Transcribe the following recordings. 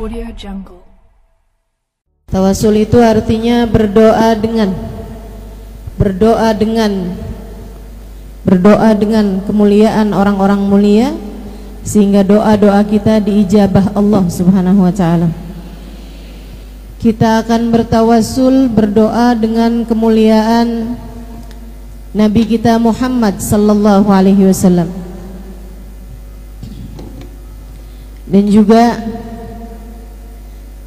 Audio Jungle. Tawasul itu artinya berdoa dengan kemuliaan orang-orang mulia, sehingga doa-doa kita diijabah Allah Subhanahu wa taala. Kita akan bertawasul, berdoa dengan kemuliaan Nabi kita Muhammad sallallahu alaihi wasallam, dan juga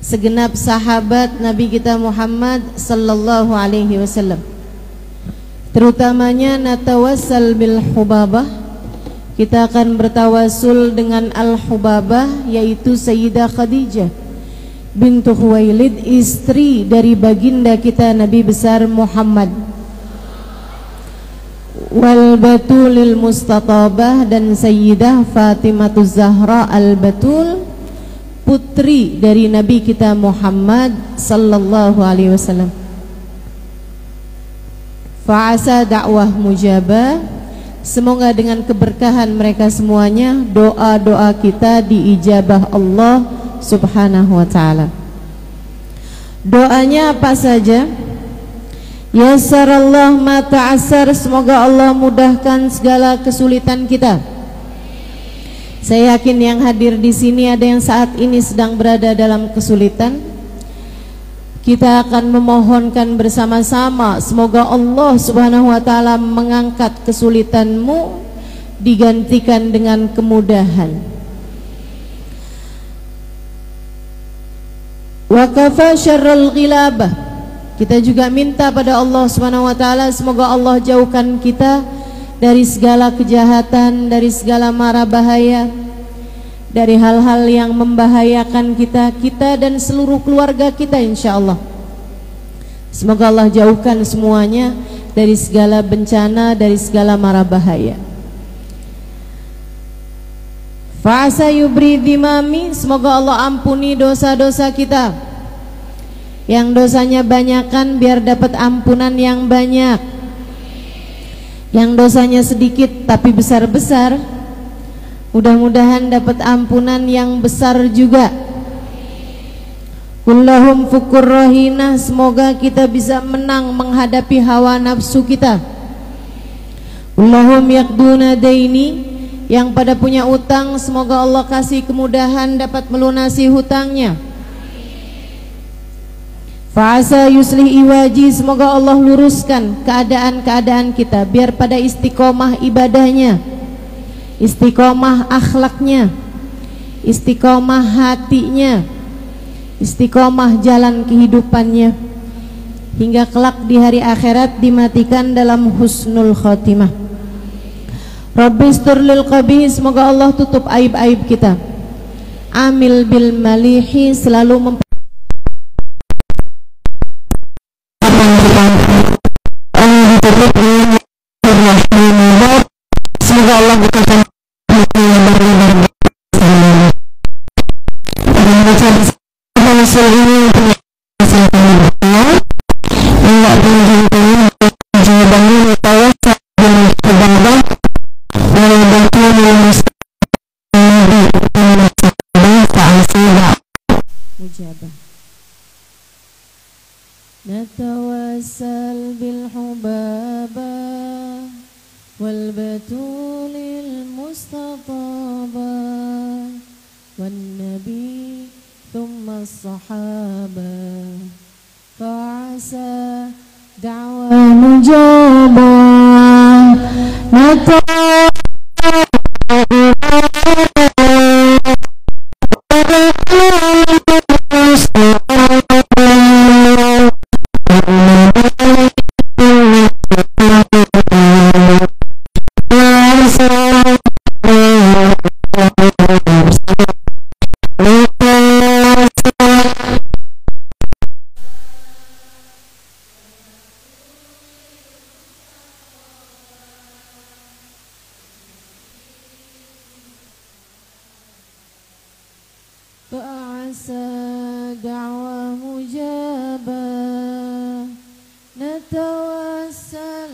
segenap sahabat Nabi kita Muhammad sallallahu alaihi wasallam. Terutamanya natawassal bil hubabah, kita akan bertawasul dengan al-hubabah, yaitu Sayyidah Khadijah bintu Khuwailid, istri dari baginda kita Nabi besar Muhammad. Wal batulil mustatabah, dan Sayyidah Fatimatuz Zahra al-Batul, putri dari Nabi kita Muhammad sallallahu alaihi wasallam. Fa'asa dakwah mujabah, semoga dengan keberkahan mereka semuanya doa-doa kita diijabah Allah Subhanahu wa taala. Doanya apa saja? Yassarallah ma ta'assar, semoga Allah mudahkan segala kesulitan kita. Saya yakin yang hadir di sini ada yang saat ini sedang berada dalam kesulitan. Kita akan memohonkan bersama-sama, semoga Allah Subhanahu wa taala mengangkat kesulitanmu, digantikan dengan kemudahan. Wa kafa syarrul ghilabah, kita juga minta pada Allah Subhanahu wa taala, semoga Allah jauhkan kita dari segala kejahatan, dari segala mara bahaya, dari hal-hal yang membahayakan kita dan seluruh keluarga kita insyaallah. Semoga Allah jauhkan semuanya dari segala bencana, dari segala mara bahaya. Fa'asa yubri dhimami, semoga Allah ampuni dosa-dosa kita. Yang dosanya banyakan biar dapat ampunan yang banyak. Yang dosanya sedikit tapi besar-besar, mudah-mudahan dapat ampunan yang besar juga. Kullahum fukur rohina, semoga kita bisa menang menghadapi hawa nafsu kita. Kullahum yakduna daini, yang pada punya utang semoga Allah kasih kemudahan dapat melunasi hutangnya. Fa'asa yuslih iwaji, semoga Allah luruskan keadaan-keadaan kita biar pada istiqomah ibadahnya, istiqomah akhlaknya, istiqomah hatinya, istiqomah jalan kehidupannya, hingga kelak di hari akhirat dimatikan dalam husnul khotimah. Rabbistur lil qabih, semoga Allah tutup aib-aib kita. Amil bil malihi, selalu semoga Allah bukakan natawassal bil hubabah wal batulil mustatabah wan nabi thumma as-sahabah fa'asa da'wa mujabah fa'asa da'wa mujabah natawassal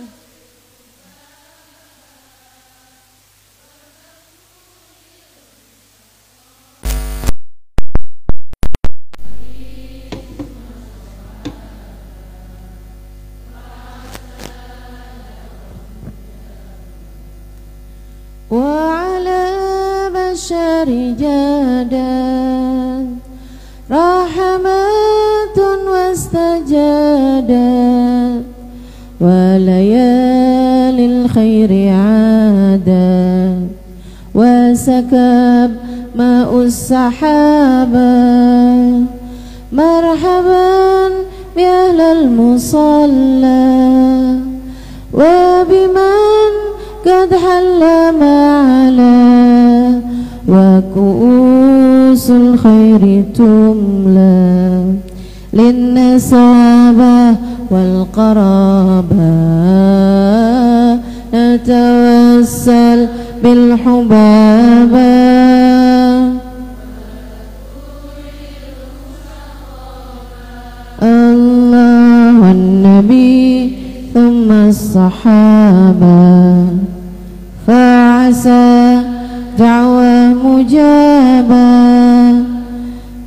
rijadan rahmatun wastajadat wa layalil khairi adat wa sakab ma'us sahaba marhaban bi ahlal musalla wa biman qad halla ma'ala wa ku'usul khairi tumla lin nasabah wal qarabah natawassal bil hubaba Allah wan nabi thumma as-sahaba fa'asa da'wa mujabah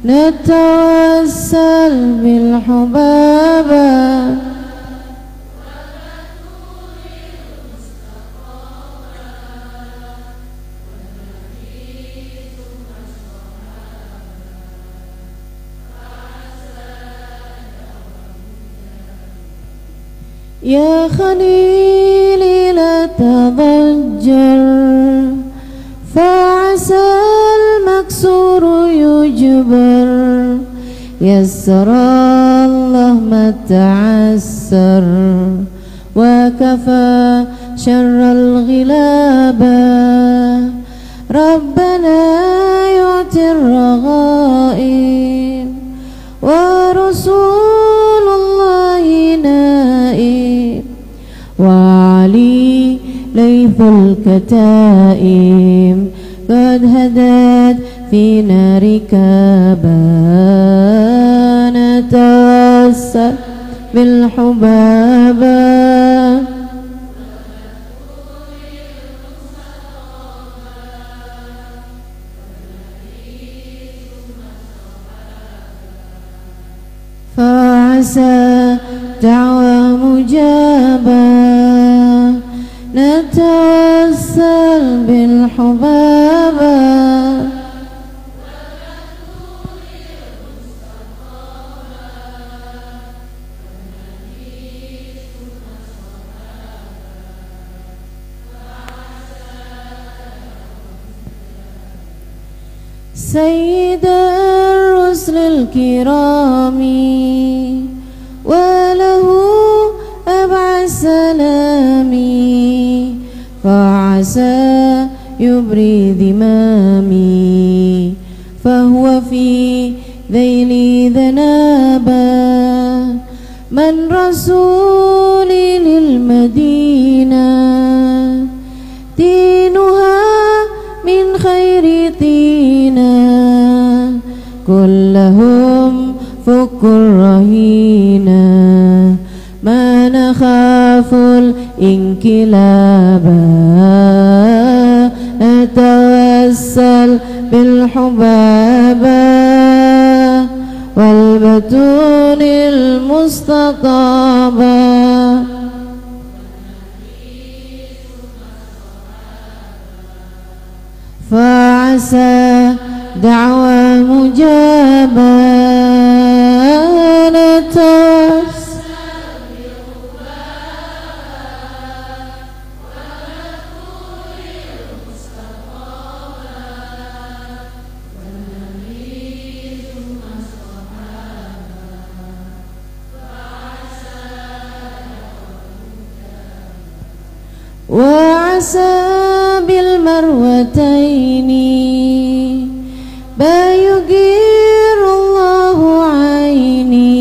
natawassal bil hubaba ya khalili la tadajjar fa'asal maksuru yujbar yassarallah ma ta'assar wa kafa syarral ghilaba rabbana yu'tir raghaib wa rasulullahi naib wa ali laythul kataim qad hadat fi narikaba natawassal bil hubaba fa'asa da'wa mujabah natawassal bil hubaba sayyidar rusulil kirami wa lahu ab'as salami fa'asa yubri dhimami fahuwa fi dhaili dhanaba man rasuli lil madinah dinuha min khairi tina kullahum fukur rahina ma nakhaful inkilaba natawassal bil hubaba wal batunil mustataba fa'asa da'wa mujabah natawassal bil hubaba wa batunil mustataba wal nabi thumma sahaba fa'asa wa asa bil marwataini bayugirullahu aini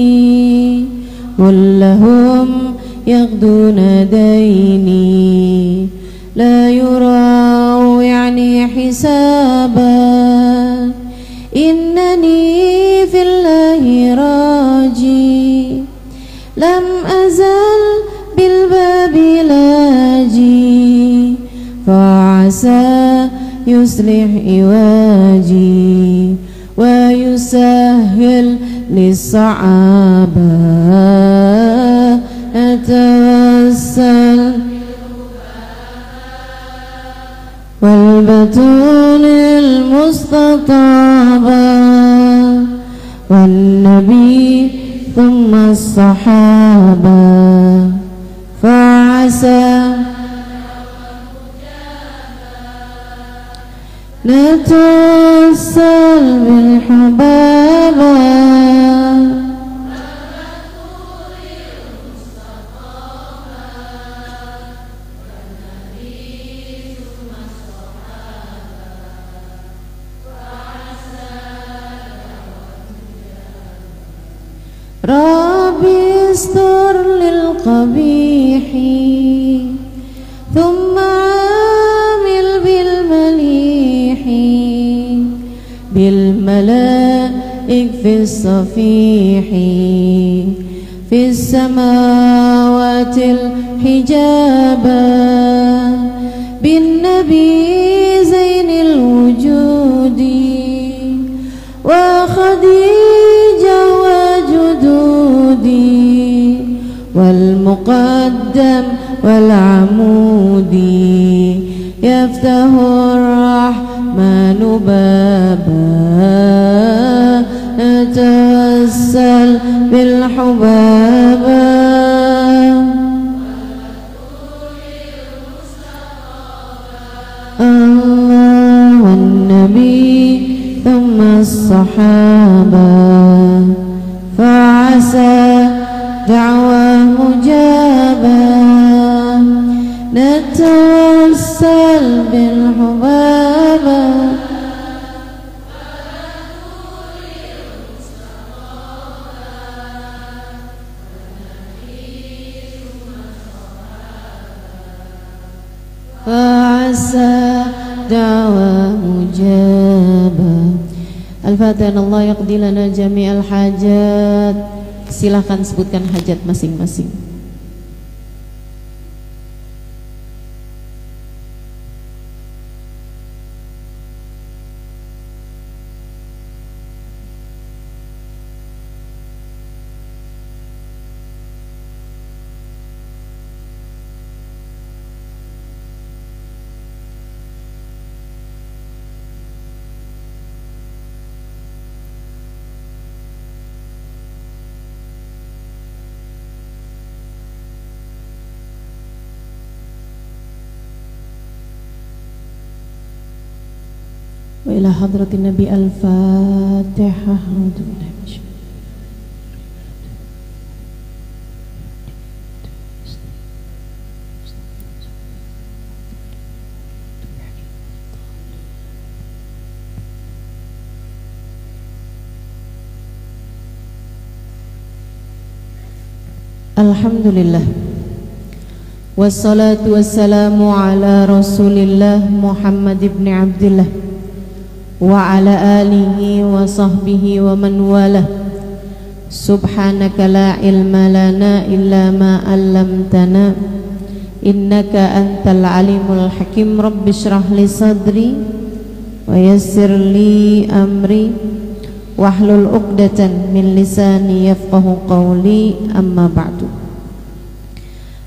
kullahum yaghduna daini la yurau yani hisaba innani fillahi raji lam azal bil babi laji fa'asa yuslih iwaji wa yusahhil lis-sa'aba atawassal wal batunil الصحابة فعسى نتوسل بالحبابة ربي استر للقبيح ثم عامل بالمليح بالملائك في الصفيح في السماوات الحجابا بالنبي زين الوجود وخديجة وجدودي والمقدم والعمود يفتح الرحمن بابا نتوسل بالحبابا الله والنبي ثم الصحابة فعسى دعوى مجابة نتوسل بالحبابة فعسى دعوى مجابة. Al-Fatihah. Allah yaqdi lana jami'al hajat. Silahkan sebutkan hajat masing-masing. Wa ila hadratin Nabi al-Fatihah. Alhamdulillah. Wassalatu wassalamu ala Rasulillah Muhammad ibn Abdillah wa ala alihi wa sahbihi wa man walah. Subhanaka la ilma lana illa ma 'allamtana innaka antal alimul hakim. Rabbi shrah li sadri wa yassir li amri wahlul 'uqdatan min lisani yafqahu qawli. Amma ba'du.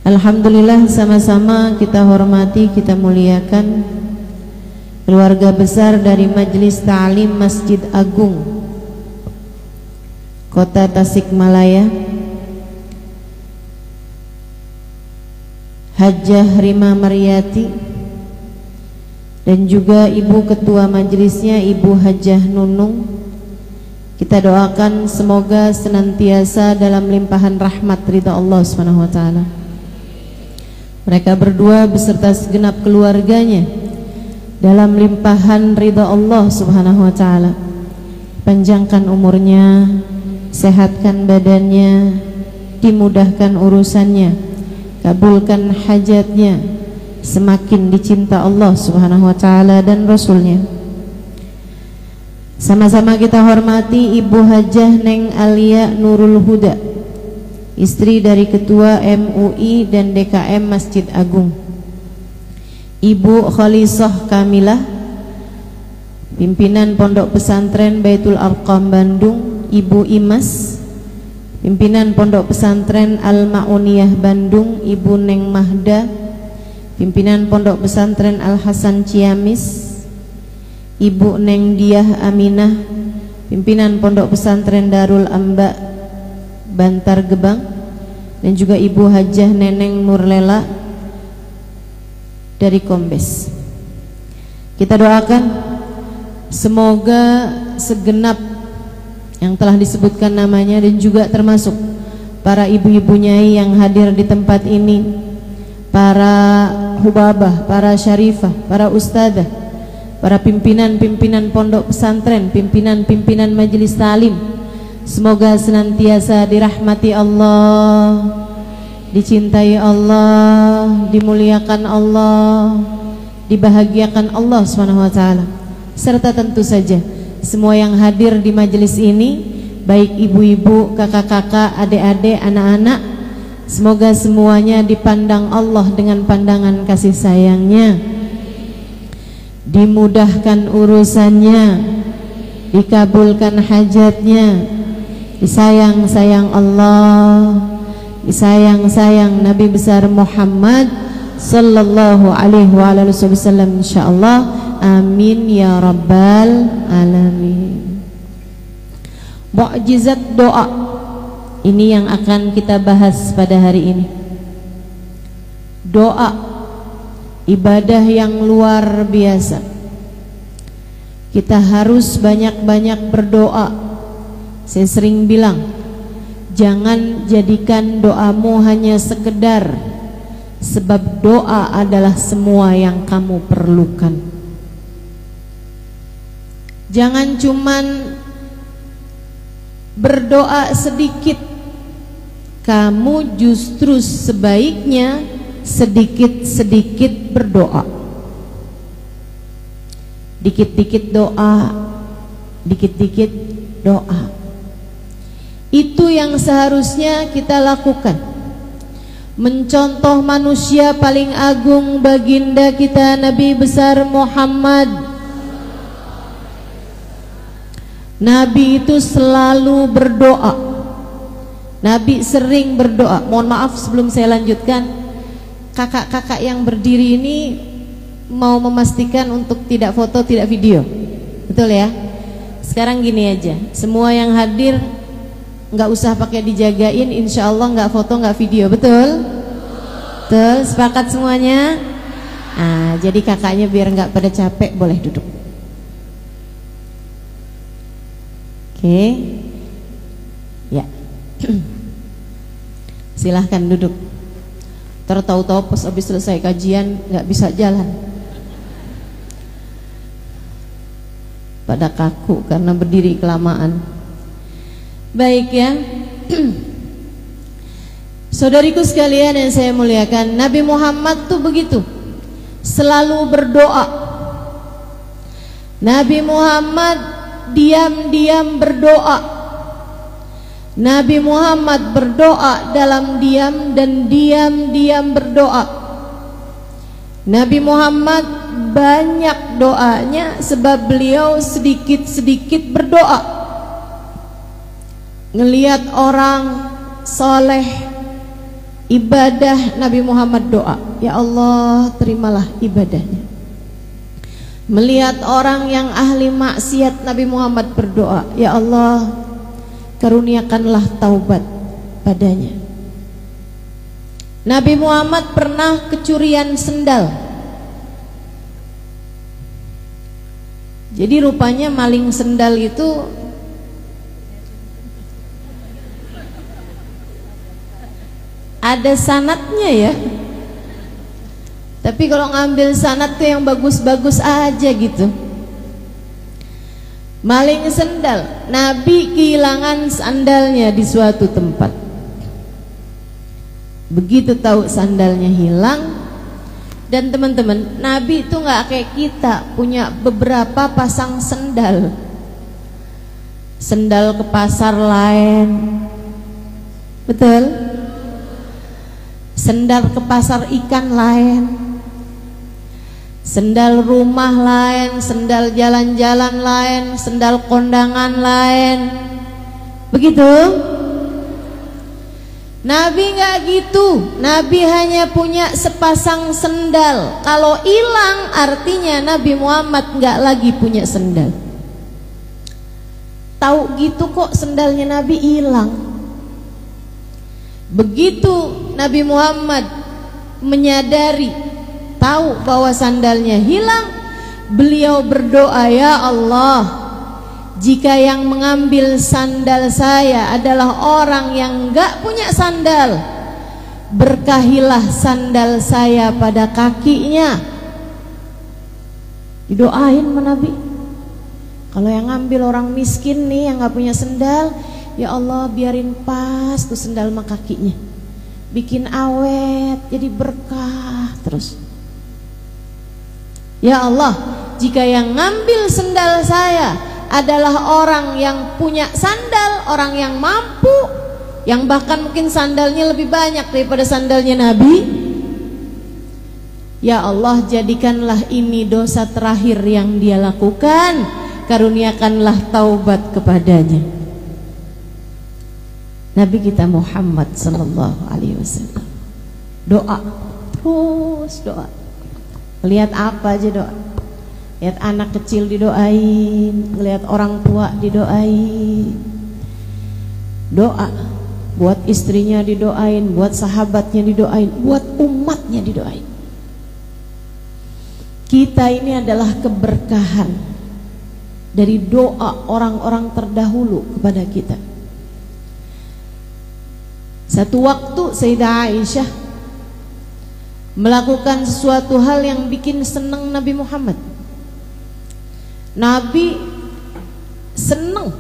Alhamdulillah, sama-sama kita hormati, kita muliakan keluarga besar dari Majelis Ta'lim Masjid Agung Kota Tasikmalaya, Hajjah Rima Maryati, dan juga Ibu Ketua Majelisnya Ibu Hajjah Nunung. Kita doakan semoga senantiasa dalam limpahan rahmat ridha Allah Subhanahu wa taala. Mereka berdua beserta segenap keluarganya dalam limpahan ridha Allah Subhanahu wa taala. Panjangkan umurnya, sehatkan badannya, dimudahkan urusannya, kabulkan hajatnya, semakin dicinta Allah Subhanahu wa taala dan Rasulnya. Sama-sama kita hormati Ibu Hajjah Neng Alia Nurul Huda, istri dari Ketua MUI dan DKM Masjid Agung. Ibu Khalisah Kamilah, pimpinan Pondok Pesantren Baitul Arqam Bandung. Ibu Imas, pimpinan Pondok Pesantren Al-Ma'uniyah Bandung. Ibu Neng Mahda, pimpinan Pondok Pesantren Al-Hasan Ciamis. Ibu Neng Diah Aminah, pimpinan Pondok Pesantren Darul Amba Bantar Gebang, dan juga Ibu Hajah Neneng Nurlela dari Kombes. Kita doakan semoga segenap yang telah disebutkan namanya dan juga termasuk para ibu-ibu nyai yang hadir di tempat ini, para hubabah, para syarifah, para ustadzah, para pimpinan-pimpinan pondok pesantren, pimpinan-pimpinan majelis talim, semoga senantiasa dirahmati Allah, dicintai Allah, dimuliakan Allah, dibahagiakan Allah SWT, serta tentu saja semua yang hadir di majelis ini, baik ibu-ibu, kakak-kakak, adik-adik, anak-anak, semoga semuanya dipandang Allah dengan pandangan kasih sayangnya, dimudahkan urusannya, dikabulkan hajatnya, disayang-sayang Allah, disayang-sayang Nabi besar Muhammad sallallahu alaihi wasallam, insyaallah. Amin ya rabbal alamin. Mukjizat doa ini yang akan kita bahas pada hari ini. Doa, ibadah yang luar biasa. Kita harus banyak-banyak berdoa. Saya sering bilang, jangan jadikan doamu hanya sekedar, sebab doa adalah semua yang kamu perlukan. Jangan cuman berdoa sedikit, kamu justru sebaiknya sedikit-sedikit berdoa. Dikit-dikit doa, dikit-dikit doa. Itu yang seharusnya kita lakukan. Mencontoh manusia paling agung, baginda kita Nabi besar Muhammad. Nabi itu selalu berdoa. Nabi sering berdoa. Mohon maaf sebelum saya lanjutkan, kakak-kakak yang berdiri ini mau memastikan untuk tidak foto, tidak video. Betul ya? Sekarang gini aja, semua yang hadir nggak usah pakai dijagain, insya Allah nggak foto, nggak video. Betul? Betul, sepakat semuanya? Nah, jadi kakaknya biar nggak pada capek boleh duduk. Oke, ya, silahkan duduk. Tahu-tahu pas habis selesai kajian nggak bisa jalan, pada kaku karena berdiri kelamaan. Baik ya, saudariku sekalian yang saya muliakan, Nabi Muhammad tuh begitu, selalu berdoa. Nabi Muhammad diam-diam berdoa. Nabi Muhammad berdoa dalam diam dan diam-diam berdoa. Nabi Muhammad banyak doanya sebab beliau sedikit-sedikit berdoa. Ngelihat orang soleh ibadah, Nabi Muhammad doa, ya Allah terimalah ibadahnya. Melihat orang yang ahli maksiat, Nabi Muhammad berdoa, ya Allah karuniakanlah taubat padanya. Nabi Muhammad pernah kecurian sendal. Jadi rupanya maling sendal itu ada sanadnya ya. Tapi kalau ngambil sanad tuh yang bagus-bagus aja gitu. Maling sendal, Nabi kehilangan sandalnya di suatu tempat. Begitu tahu sandalnya hilang, dan teman-teman, Nabi itu nggak kayak kita punya beberapa pasang sendal. Sendal ke pasar lain, betul? Sendal ke pasar ikan lain, sendal rumah lain, sendal jalan-jalan lain, sendal kondangan lain. Begitu? Nabi nggak gitu. Nabi hanya punya sepasang sendal. Kalau hilang artinya Nabi Muhammad nggak lagi punya sendal. Tahu gitu kok sendalnya Nabi hilang. Begitu Nabi Muhammad menyadari, tahu bahwa sandalnya hilang, beliau berdoa, ya Allah, jika yang mengambil sandal saya adalah orang yang enggak punya sandal, berkahilah sandal saya pada kakinya. Didoain sama Nabi. Kalau yang ngambil orang miskin nih, yang enggak punya sandal, ya Allah biarin pas tuh sandal sama kakinya, bikin awet, jadi berkah terus. Ya Allah, jika yang ngambil sandal saya adalah orang yang punya sandal, orang yang mampu, yang bahkan mungkin sandalnya lebih banyak daripada sandalnya Nabi, ya Allah jadikanlah ini dosa terakhir yang dia lakukan, karuniakanlah taubat kepadanya. Nabi kita Muhammad sallallahu alaihi wasallam doa, terus doa. Lihat apa aja doa. Lihat anak kecil didoain, lihat orang tua didoain. Doa buat istrinya didoain, buat sahabatnya didoain, buat umatnya didoain. Kita ini adalah keberkahan dari doa orang-orang terdahulu kepada kita. Satu waktu Sayyidah Aisyah melakukan sesuatu hal yang bikin senang Nabi Muhammad. Nabi senang.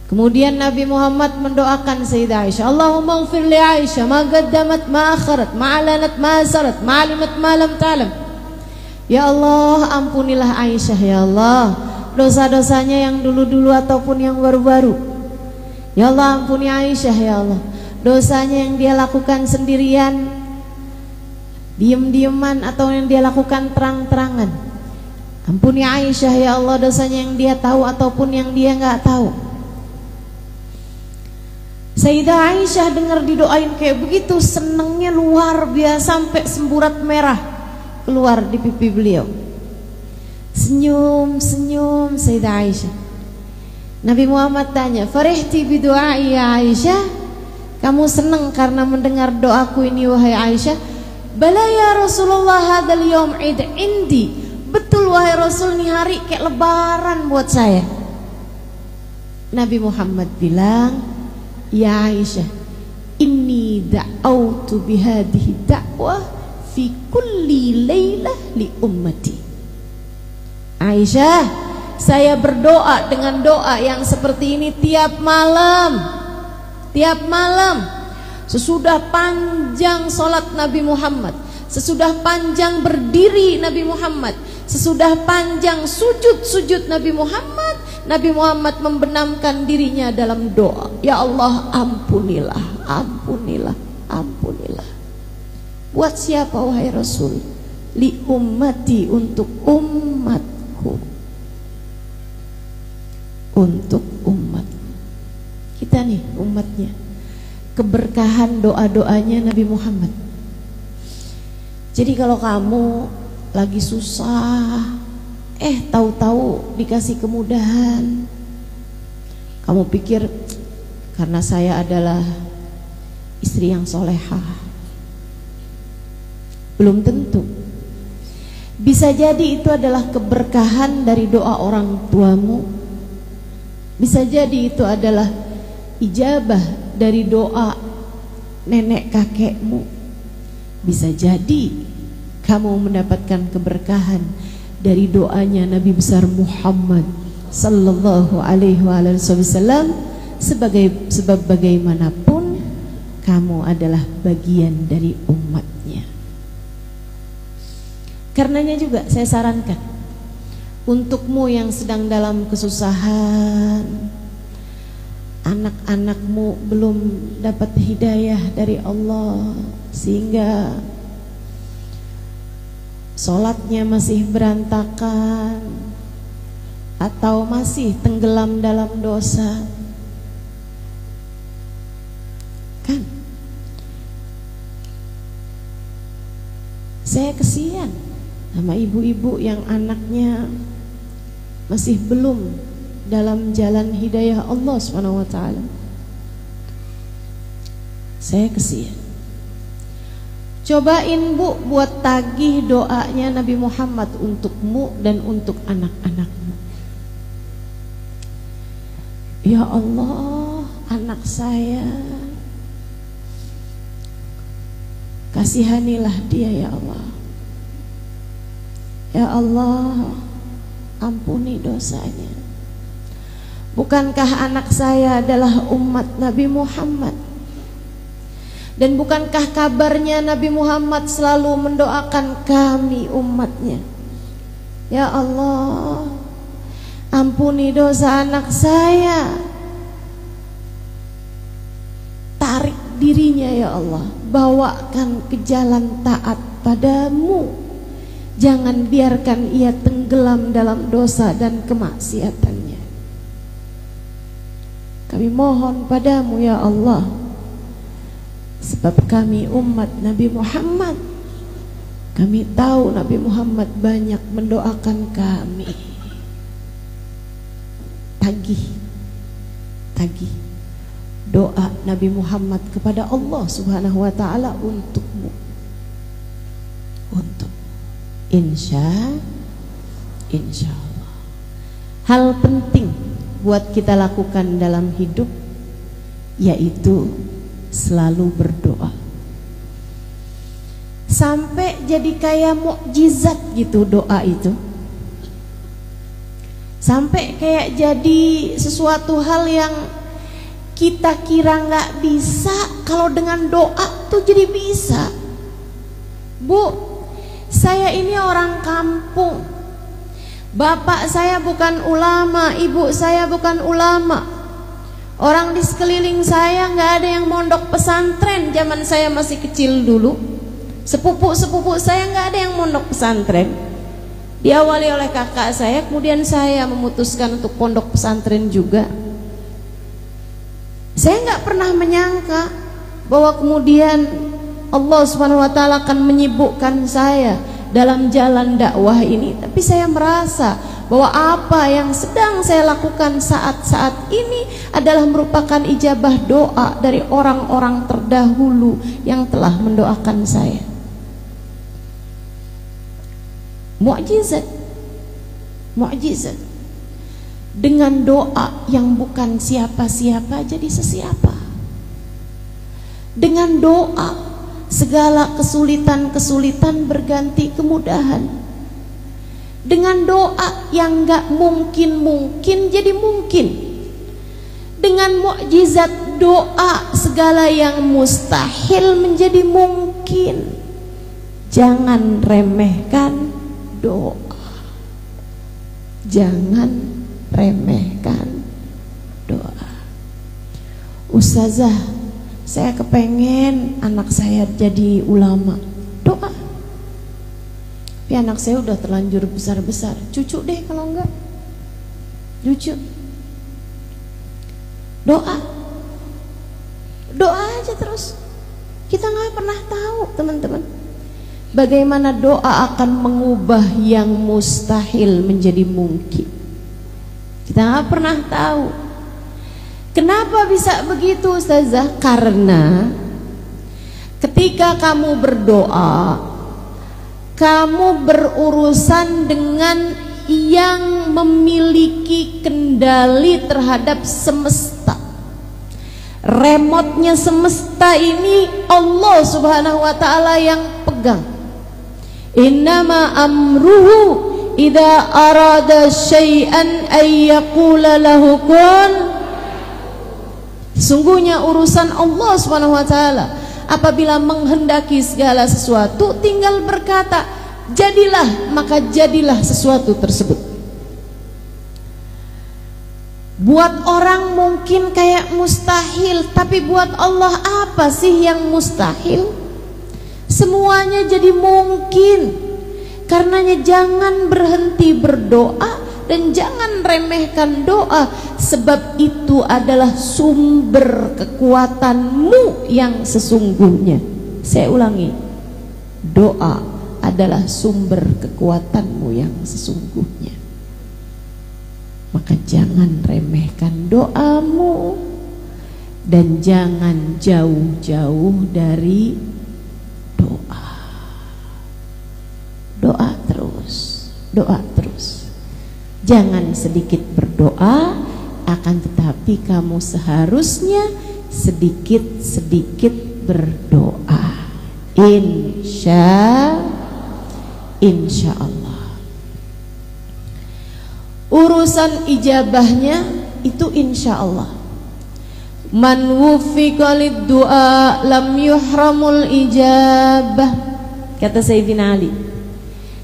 Kemudian Nabi Muhammad mendoakan Sayyidah Aisyah, Allahumma ighfir li Aisyah ma qaddamat ma akharat ma alanat ma asarat ma alimat ma lam ta'lam. Ya Allah, ampunilah Aisyah ya Allah, dosa-dosanya yang dulu-dulu ataupun yang baru-baru. Ya Allah, ampuni Aisyah ya Allah, dosanya yang dia lakukan sendirian, diem-dieman, atau yang dia lakukan terang-terangan. Ampuni Aisyah ya Allah, dosanya yang dia tahu ataupun yang dia nggak tahu. Sayyidah Aisyah dengar didoain kayak begitu, senangnya luar biasa sampai semburat merah keluar di pipi beliau. Senyum-senyum Sayyidah Aisyah. Nabi Muhammad tanya, "Farihti bidu'ai ya Aisyah? Kamu senang karena mendengar doaku ini wahai Aisyah?" "Bala ya Rasulullah, hadzal yaum id indi." Betul wahai Rasul, ini hari kayak lebaran buat saya. Nabi Muhammad bilang, "Ya Aisyah, inni da'autu bihadhihi da'wah fi kulli lailah li ummati." Aisyah, saya berdoa dengan doa yang seperti ini tiap malam. Tiap malam, sesudah panjang solat Nabi Muhammad, sesudah panjang berdiri Nabi Muhammad, sesudah panjang sujud-sujud Nabi Muhammad membenamkan dirinya dalam doa. Ya Allah, ampunilah, ampunilah, ampunilah. Buat siapa wahai Rasul? Li ummati, untuk umatku. Untuk umat kita nih, umatnya. Keberkahan doa-doanya Nabi Muhammad. Jadi kalau kamu lagi susah, tahu-tahu dikasih kemudahan, kamu pikir karena saya adalah istri yang solehah. Belum tentu. Bisa jadi itu adalah keberkahan dari doa orang tuamu. Bisa jadi itu adalah ijabah dari doa nenek kakekmu. Bisa jadi kamu mendapatkan keberkahan dari doanya Nabi besar Muhammad sallallahu alaihi wasallam. Sebab bagaimanapun kamu adalah bagian dari umatnya. Karenanya juga saya sarankan untukmu yang sedang dalam kesusahan, anak-anakmu belum dapat hidayah dari Allah sehingga sholatnya masih berantakan atau masih tenggelam dalam dosa, kan saya kesian sama ibu-ibu yang anaknya masih belum dalam jalan hidayah Allah SWT. Saya kesian. Cobain Bu buat tagih doanya Nabi Muhammad untukmu dan untuk anak-anakmu. Ya Allah, anak saya, kasihanilah dia ya Allah. Ya Allah, ampuni dosanya. Bukankah anak saya adalah umat Nabi Muhammad? Dan bukankah kabarnya Nabi Muhammad selalu mendoakan kami umatnya? Ya Allah, ampuni dosa anak saya. Tarik dirinya ya Allah, bawakan ke jalan taat padamu. Jangan biarkan ia tenggelam dalam dosa dan kemaksiatannya. Kami mohon padamu ya Allah, sebab kami umat Nabi Muhammad. Kami tahu Nabi Muhammad banyak mendoakan kami. Tagih doa Nabi Muhammad kepada Allah Subhanahu wa ta'ala untukmu. Untuk insya Allah. Hal penting buat kita lakukan dalam hidup yaitu selalu berdoa. Sampai jadi kayak mukjizat gitu doa itu. Sampai kayak jadi sesuatu hal yang kita kira nggak bisa, kalau dengan doa tuh jadi bisa. Bu, saya ini orang kampung. Bapak saya bukan ulama, ibu saya bukan ulama. Orang di sekeliling saya nggak ada yang mondok pesantren zaman saya masih kecil dulu. Sepupu-sepupu saya nggak ada yang mondok pesantren. Diawali oleh kakak saya, kemudian saya memutuskan untuk pondok pesantren juga. Saya nggak pernah menyangka bahwa kemudian Allah Subhanahu wa ta'ala akan menyibukkan saya dalam jalan dakwah ini. Tapi saya merasa bahwa apa yang sedang saya lakukan saat-saat ini adalah merupakan ijabah doa dari orang-orang terdahulu yang telah mendoakan saya. Mukjizat. Dengan doa yang bukan siapa-siapa jadi sesiapa. Dengan doa segala kesulitan-kesulitan berganti kemudahan. Dengan doa yang gak mungkin jadi mungkin. Dengan mukjizat doa segala yang mustahil menjadi mungkin. Jangan remehkan doa. Jangan remehkan doa. Ustazah, saya kepengen anak saya jadi ulama. Doa. Tapi anak saya udah terlanjur besar-besar. Cucu deh kalau enggak. Cucu. Doa. Doa aja terus. Kita nggak pernah tahu, teman-teman, bagaimana doa akan mengubah yang mustahil menjadi mungkin. Kita nggak pernah tahu. Kenapa bisa begitu, Ustazah? Karena ketika kamu berdoa, kamu berurusan dengan yang memiliki kendali terhadap semesta. Remote-nya semesta ini Allah Subhanahu wa ta'ala yang pegang. Innama amruhu idza arada syai'an ay yaqula lahu kun. Sungguhnya urusan Allah Subhanahu wa ta'ala, apabila menghendaki segala sesuatu tinggal berkata jadilah, maka jadilah sesuatu tersebut. Buat orang mungkin kayak mustahil, tapi buat Allah apa sih yang mustahil? Semuanya jadi mungkin. Karenanya jangan berhenti berdoa dan jangan remehkan doa, sebab itu adalah sumber kekuatanmu yang sesungguhnya. Saya ulangi, doa adalah sumber kekuatanmu yang sesungguhnya. Maka jangan remehkan doamu, dan jangan jauh-jauh dari doa. Doa terus, doa terus. Jangan sedikit berdoa, akan tetapi kamu seharusnya sedikit-sedikit berdoa. Insya Allah. Urusan ijabahnya itu insya Allah. Man wufiqa lid-du'a lam yuhramul ijabah, kata Sayyidina Ali.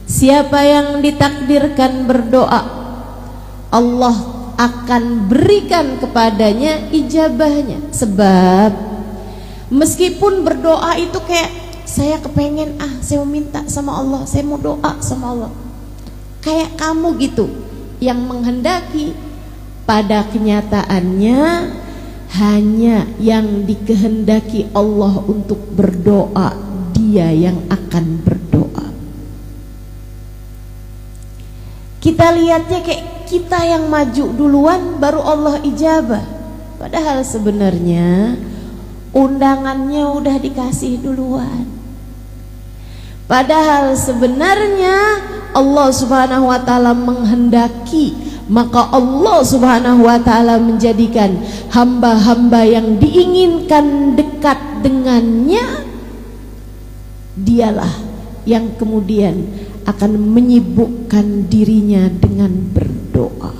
Siapa yang ditakdirkan berdoa, Allah akan berikan kepadanya ijabahnya. Sebab meskipun berdoa itu kayak saya kepengen, saya mau minta sama Allah, saya mau doa sama Allah, kayak kamu gitu yang menghendaki, pada kenyataannya hanya yang dikehendaki Allah untuk berdoa, dia yang akan berdoa. Kita lihatnya kayak kita yang maju duluan baru Allah ijabah. Padahal sebenarnya undangannya udah dikasih duluan. Padahal sebenarnya Allah Subhanahu wa taala menghendaki, maka Allah Subhanahu wa taala menjadikan hamba-hamba yang diinginkan dekat dengannya, dialah yang kemudian akan menyibukkan dirinya dengan berdoa.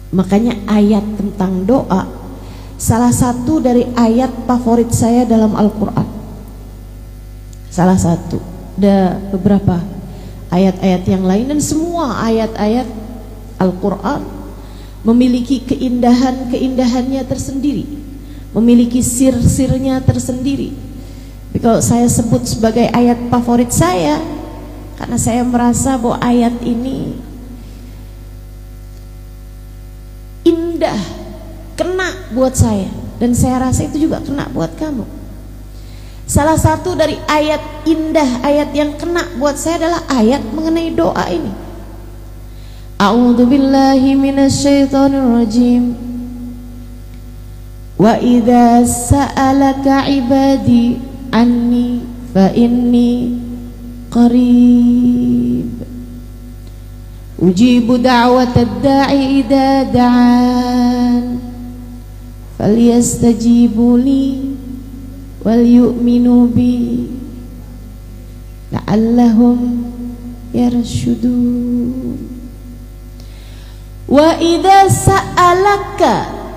Makanya ayat tentang doa salah satu dari ayat favorit saya dalam Al-Quran. Salah satu, ada beberapa ayat-ayat yang lain, dan semua ayat-ayat Al-Quran memiliki keindahan-keindahannya tersendiri, memiliki sir-sirnya tersendiri. Kalau saya sebut sebagai ayat favorit saya, karena saya merasa bahwa ayat ini indah, kena buat saya, dan saya rasa itu juga kena buat kamu. Salah satu dari ayat indah, ayat yang kena buat saya adalah ayat mengenai doa ini. A'udzu billahi minasyaitonir rajim. Wa idza sa'alaka 'ibadi anni fa inni qarib. Ujibu da'watad da'i idza da'an. Falyastajibu li wal yu'minu bi la'allahum yarshudun. Wa idza sa'alaka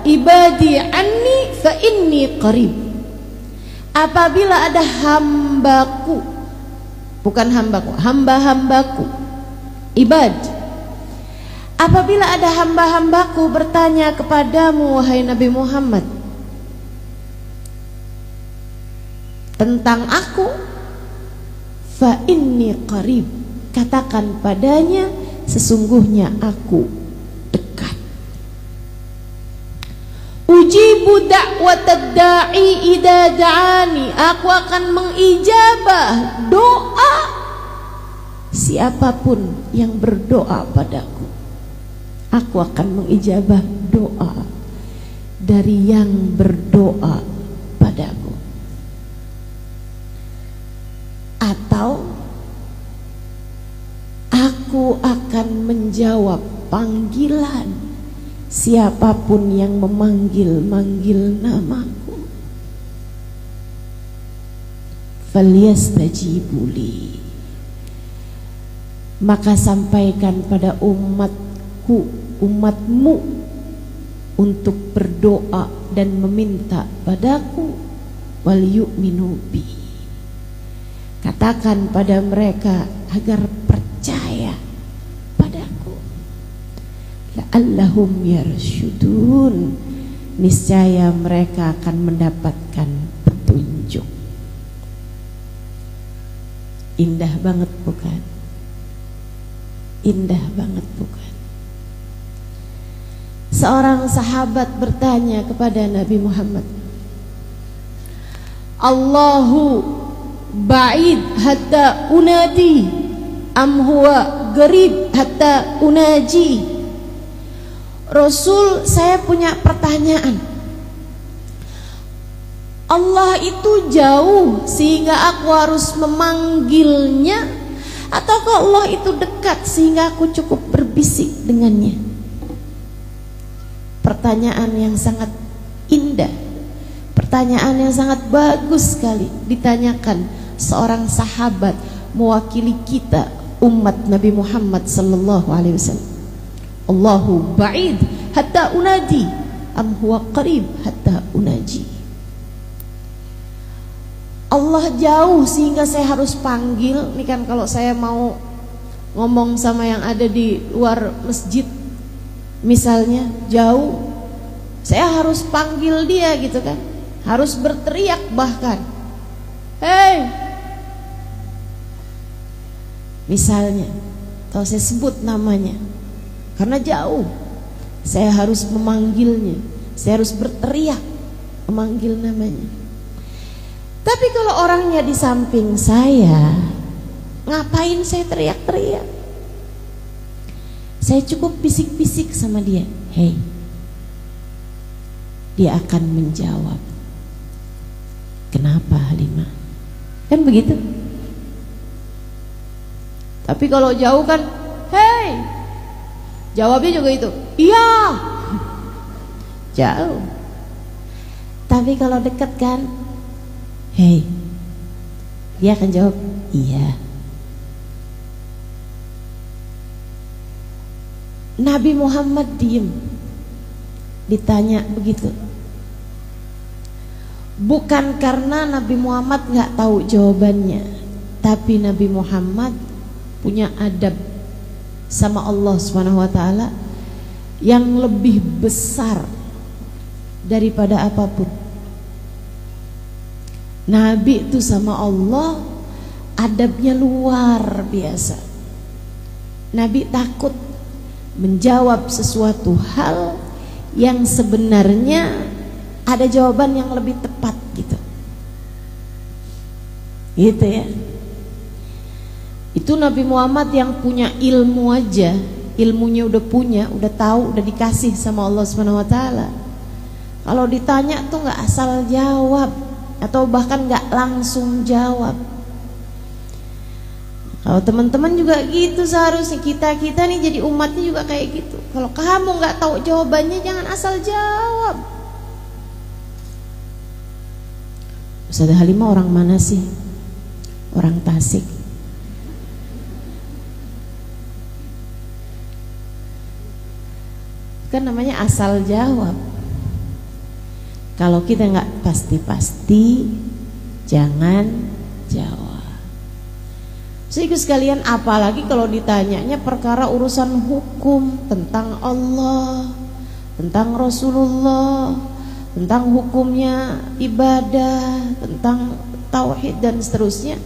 ibadi anni fa inni qarib. Apabila ada hambaku, bukan hambaku, hamba-hambaku, ibad. Apabila ada hamba-hambaku bertanya kepadamu wahai Nabi Muhammad tentang aku, fa inni qarib, katakan padanya sesungguhnya aku dekat. Ujibu da'watad da'i idza da'ani, aku akan mengijabah doa siapapun yang berdoa padaku. Aku akan mengijabah doa dari yang berdoa padaku. Atau aku akan menjawab panggilan siapapun yang memanggil-manggil namaku. Falyastajibu li, maka sampaikan pada umatmu untuk berdoa dan meminta padaku. Wal yu'minu bi, katakan pada mereka agar percaya padaku. La'allahum yarshudun, niscaya mereka akan mendapatkan petunjuk. Indah banget bukan? Indah banget bukan? Seorang sahabat bertanya kepada Nabi Muhammad, Allahu ba'id hatta unadi am huwa garib hatta unaji. Rasul, saya punya pertanyaan. Allah itu jauh sehingga aku harus memanggilnya, ataukah Allah itu dekat sehingga aku cukup berbisik dengannya? Pertanyaan yang sangat indah, pertanyaan yang sangat bagus sekali ditanyakan seorang sahabat mewakili kita umat Nabi Muhammad sallallahu alaihi wasallam. Allahu ba'id hatta unadi am huwa qarib hatta unaji. Allah jauh sehingga saya harus panggil. Ini kan kalau saya mau ngomong sama yang ada di luar masjid misalnya, jauh, saya harus panggil dia gitu kan, harus berteriak bahkan, hei, misalnya, atau saya sebut namanya, karena jauh, saya harus memanggilnya, saya harus berteriak memanggil namanya. Tapi kalau orangnya di samping saya, ngapain saya teriak-teriak? Saya cukup bisik-bisik sama dia, hei. Dia akan menjawab, kenapa Halimah? Kan begitu. Tapi kalau jauh kan, hei, jawabnya juga itu, iya. Jauh. Tapi kalau dekat kan, hei, dia akan jawab, iya. Nabi Muhammad diem, ditanya begitu. Bukan karena Nabi Muhammad nggak tahu jawabannya, tapi Nabi Muhammad punya adab sama Allah Subhanahu wa taala yang lebih besar daripada apapun. Nabi itu sama Allah adabnya luar biasa. Nabi takut menjawab sesuatu hal yang sebenarnya ada jawaban yang lebih tepat gitu. Gitu ya. Itu Nabi Muhammad yang punya ilmu aja, ilmunya udah punya, udah tahu, udah dikasih sama Allah Subhanahu wa taala. Kalau ditanya tuh nggak asal jawab, atau bahkan nggak langsung jawab. Kalau teman-teman juga gitu, seharusnya kita nih jadi umatnya juga kayak gitu. Kalau kamu nggak tahu jawabannya, jangan asal jawab. Ustazah Halimah orang mana sih? Orang Tasik. Kan namanya asal jawab. Kalau kita nggak pasti-pasti, jangan jawab. Sehingga sekalian, apalagi kalau ditanyanya perkara urusan hukum tentang Allah, tentang Rasulullah, tentang hukumnya ibadah, tentang tauhid dan seterusnya,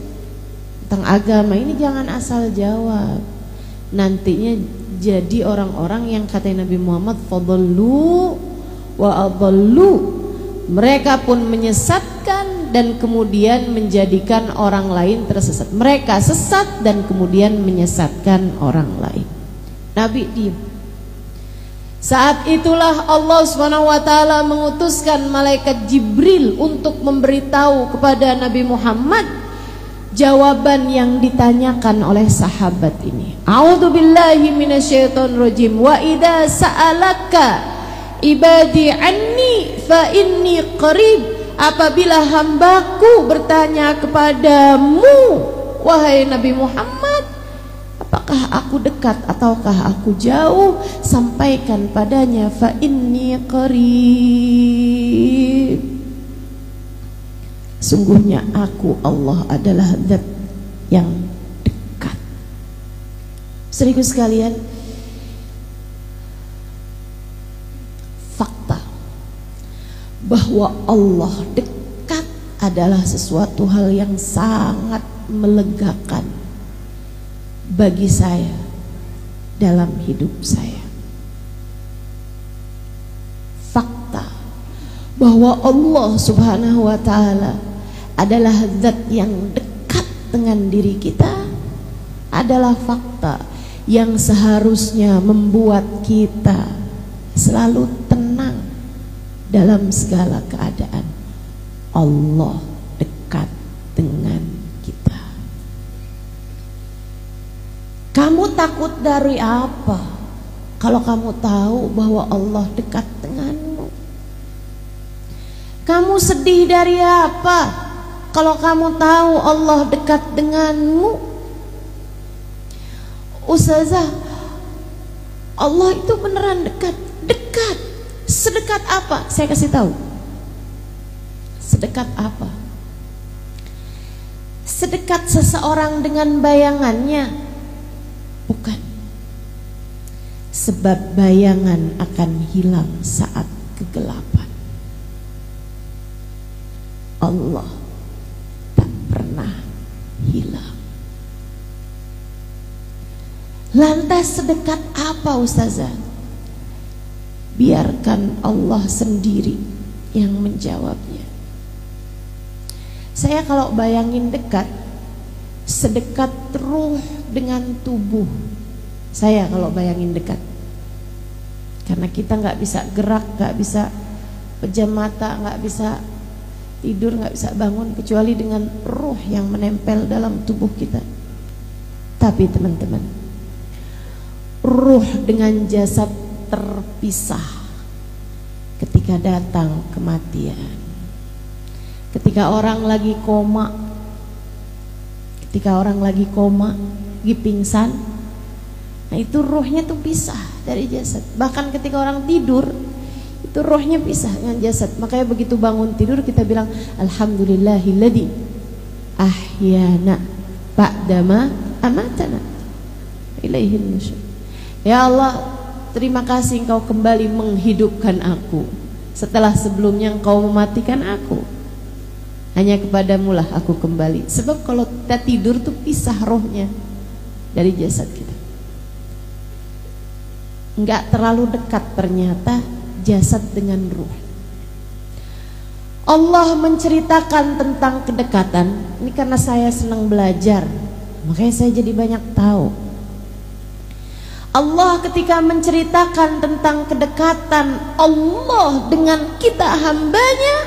tentang agama, ini jangan asal jawab. Nantinya jadi orang-orang yang kata Nabi Muhammad, fadallu wa adallu. Mereka pun menyesatkan dan kemudian menjadikan orang lain tersesat. Mereka sesat dan kemudian menyesatkan orang lain. Nabi diam. Saat itulah Allah SWT mengutuskan malaikat Jibril untuk memberitahu kepada Nabi Muhammad jawaban yang ditanyakan oleh sahabat ini. A'udzubillahi minasyaitonirrajim. Wa idza sa'alaka ibadi anni fa inni qarib. Apabila hambaku bertanya kepadamu, wahai Nabi Muhammad, apakah aku dekat ataukah aku jauh, sampaikan padanya fa inni qarib. Sungguhnya aku Allah adalah zat yang dekat. Saudaraku sekalian, fakta bahwa Allah dekat adalah sesuatu hal yang sangat melegakan bagi saya dalam hidup saya. Fakta bahwa Allah Subhanahu wa taala adalah zat yang dekat dengan diri kita adalah fakta yang seharusnya membuat kita selalu tenang dalam segala keadaan. Allah dekat dengan kita. Kamu takut dari apa kalau kamu tahu bahwa Allah dekat denganmu? Kamu sedih dari apa kalau kamu tahu Allah dekat denganmu? Ustazah, Allah itu beneran dekat. Dekat. Sedekat apa? Saya kasih tahu. Sedekat apa? Sedekat seseorang dengan bayangannya? Bukan. Sebab bayangan akan hilang saat kegelapan. Allah tak pernah hilang. Lantas sedekat apa Ustazah? Biarkan Allah sendiri yang menjawabnya. Saya kalau bayangin dekat, sedekat ruh dengan tubuh. Saya kalau bayangin dekat, karena kita nggak bisa gerak, nggak bisa pejam mata, nggak bisa tidur, nggak bisa bangun kecuali dengan ruh yang menempel dalam tubuh kita. Tapi teman-teman, ruh dengan jasad terpisah ketika datang kematian. Ketika orang lagi koma, lagi pingsan, nah itu ruhnya tuh pisah dari jasad. Bahkan ketika orang tidur, itu ruhnya pisah dengan jasad. Makanya begitu bangun tidur kita bilang alhamdulillahilladzi ahyana ba'dama amatana ilaihin nusyur. Ya Allah, terima kasih Engkau kembali menghidupkan aku setelah sebelumnya Engkau mematikan aku. Hanya kepadamu lah aku kembali. Sebab kalau kita tidur tuh pisah rohnya dari jasad kita. Enggak terlalu dekat ternyata jasad dengan ruh. Allah menceritakan tentang kedekatan. Ini karena saya senang belajar, makanya saya jadi banyak tahu. Allah ketika menceritakan tentang kedekatan Allah dengan kita hambanya,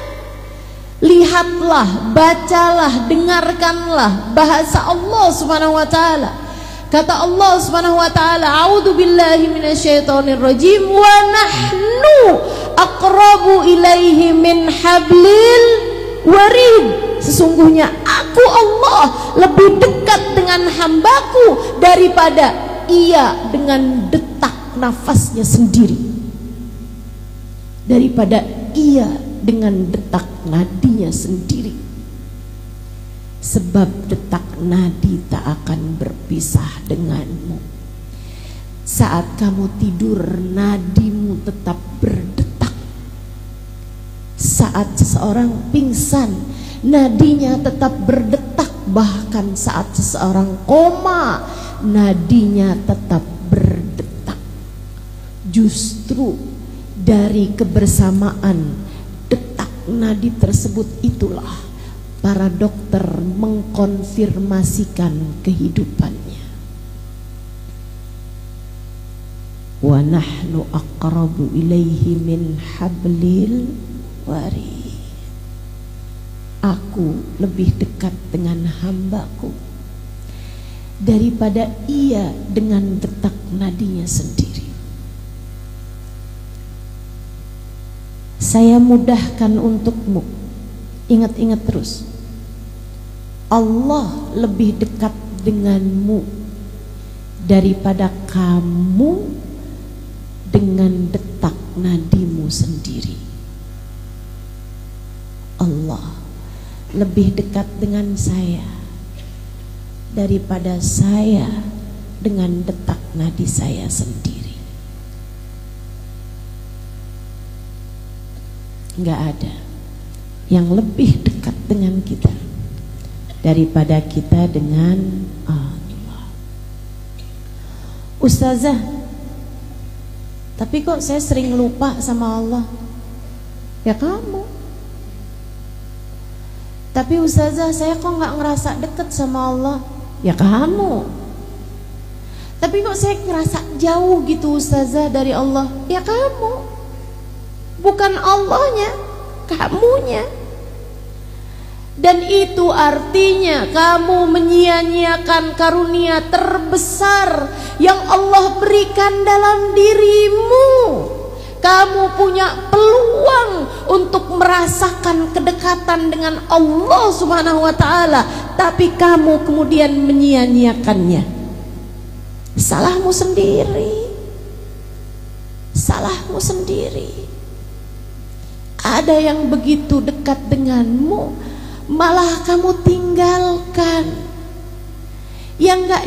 lihatlah, bacalah, dengarkanlah bahasa Allah Subhanahu wa taala. Kata Allah Subhanahu wa taala, "A'udzu billahi minasyaitonir rajim wa nahnu aqrabu ilaihi min hablil warid." Sesungguhnya aku Allah lebih dekat dengan hambaku daripada ia dengan detak nafasnya sendiri, daripada ia dengan detak nadinya sendiri. Sebab detak nadi tak akan berpisah denganmu. Saat kamu tidur, nadimu tetap berdetak. Saat seseorang pingsan, nadinya tetap berdetak. Bahkan saat seseorang koma, nadinya tetap berdetak. Justru dari kebersamaan detak nadi tersebut itulah para dokter mengkonfirmasikan kehidupannya. Wa nahnu aqrabu ilaihi min hablil warid. Aku lebih dekat dengan hambaku daripada ia dengan detak nadinya sendiri. Saya mudahkan untukmu, ingat-ingat terus, Allah lebih dekat denganmu daripada kamu dengan detak nadimu sendiri. Allah lebih dekat dengan saya daripada saya dengan detak nadi saya sendiri. Enggak ada yang lebih dekat dengan kita daripada kita dengan Allah. Ustazah, tapi kok saya sering lupa sama Allah? Ya kamu. Tapi Ustazah, saya kok nggak ngerasa deket sama Allah? Ya kamu. Tapi kok saya ngerasa jauh gitu ustazah dari Allah? Ya kamu, bukan Allahnya, kamunya. Dan itu artinya kamu menyia-nyiakan karunia terbesar yang Allah berikan dalam dirimu. Kamu punya peluang untuk merasakan kedekatan dengan Allah Subhanahu wa ta'ala, tapi kamu kemudian menyia-nyiakannya. Salahmu sendiri. Salahmu sendiri. Ada yang begitu dekat denganmu, malah kamu tinggalkan. Yang gak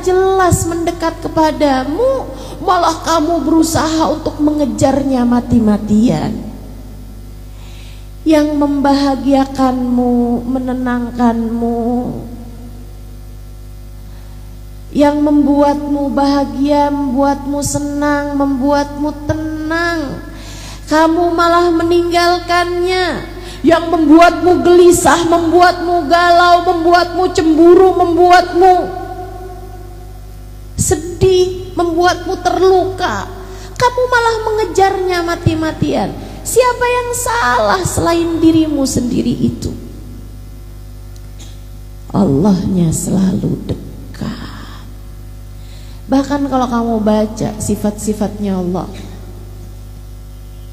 jelas mendekat kepadamu, malah kamu berusaha untuk mengejarnya mati-matian. Yang membahagiakanmu, menenangkanmu, yang membuatmu bahagia, membuatmu senang, membuatmu tenang, kamu malah meninggalkannya. Yang membuatmu gelisah, membuatmu galau, membuatmu cemburu, membuatmu sedih, membuatmu terluka, kamu malah mengejarnya mati-matian. Siapa yang salah selain dirimu sendiri itu? Allahnya selalu dekat. Bahkan kalau kamu baca sifat-sifatnya Allah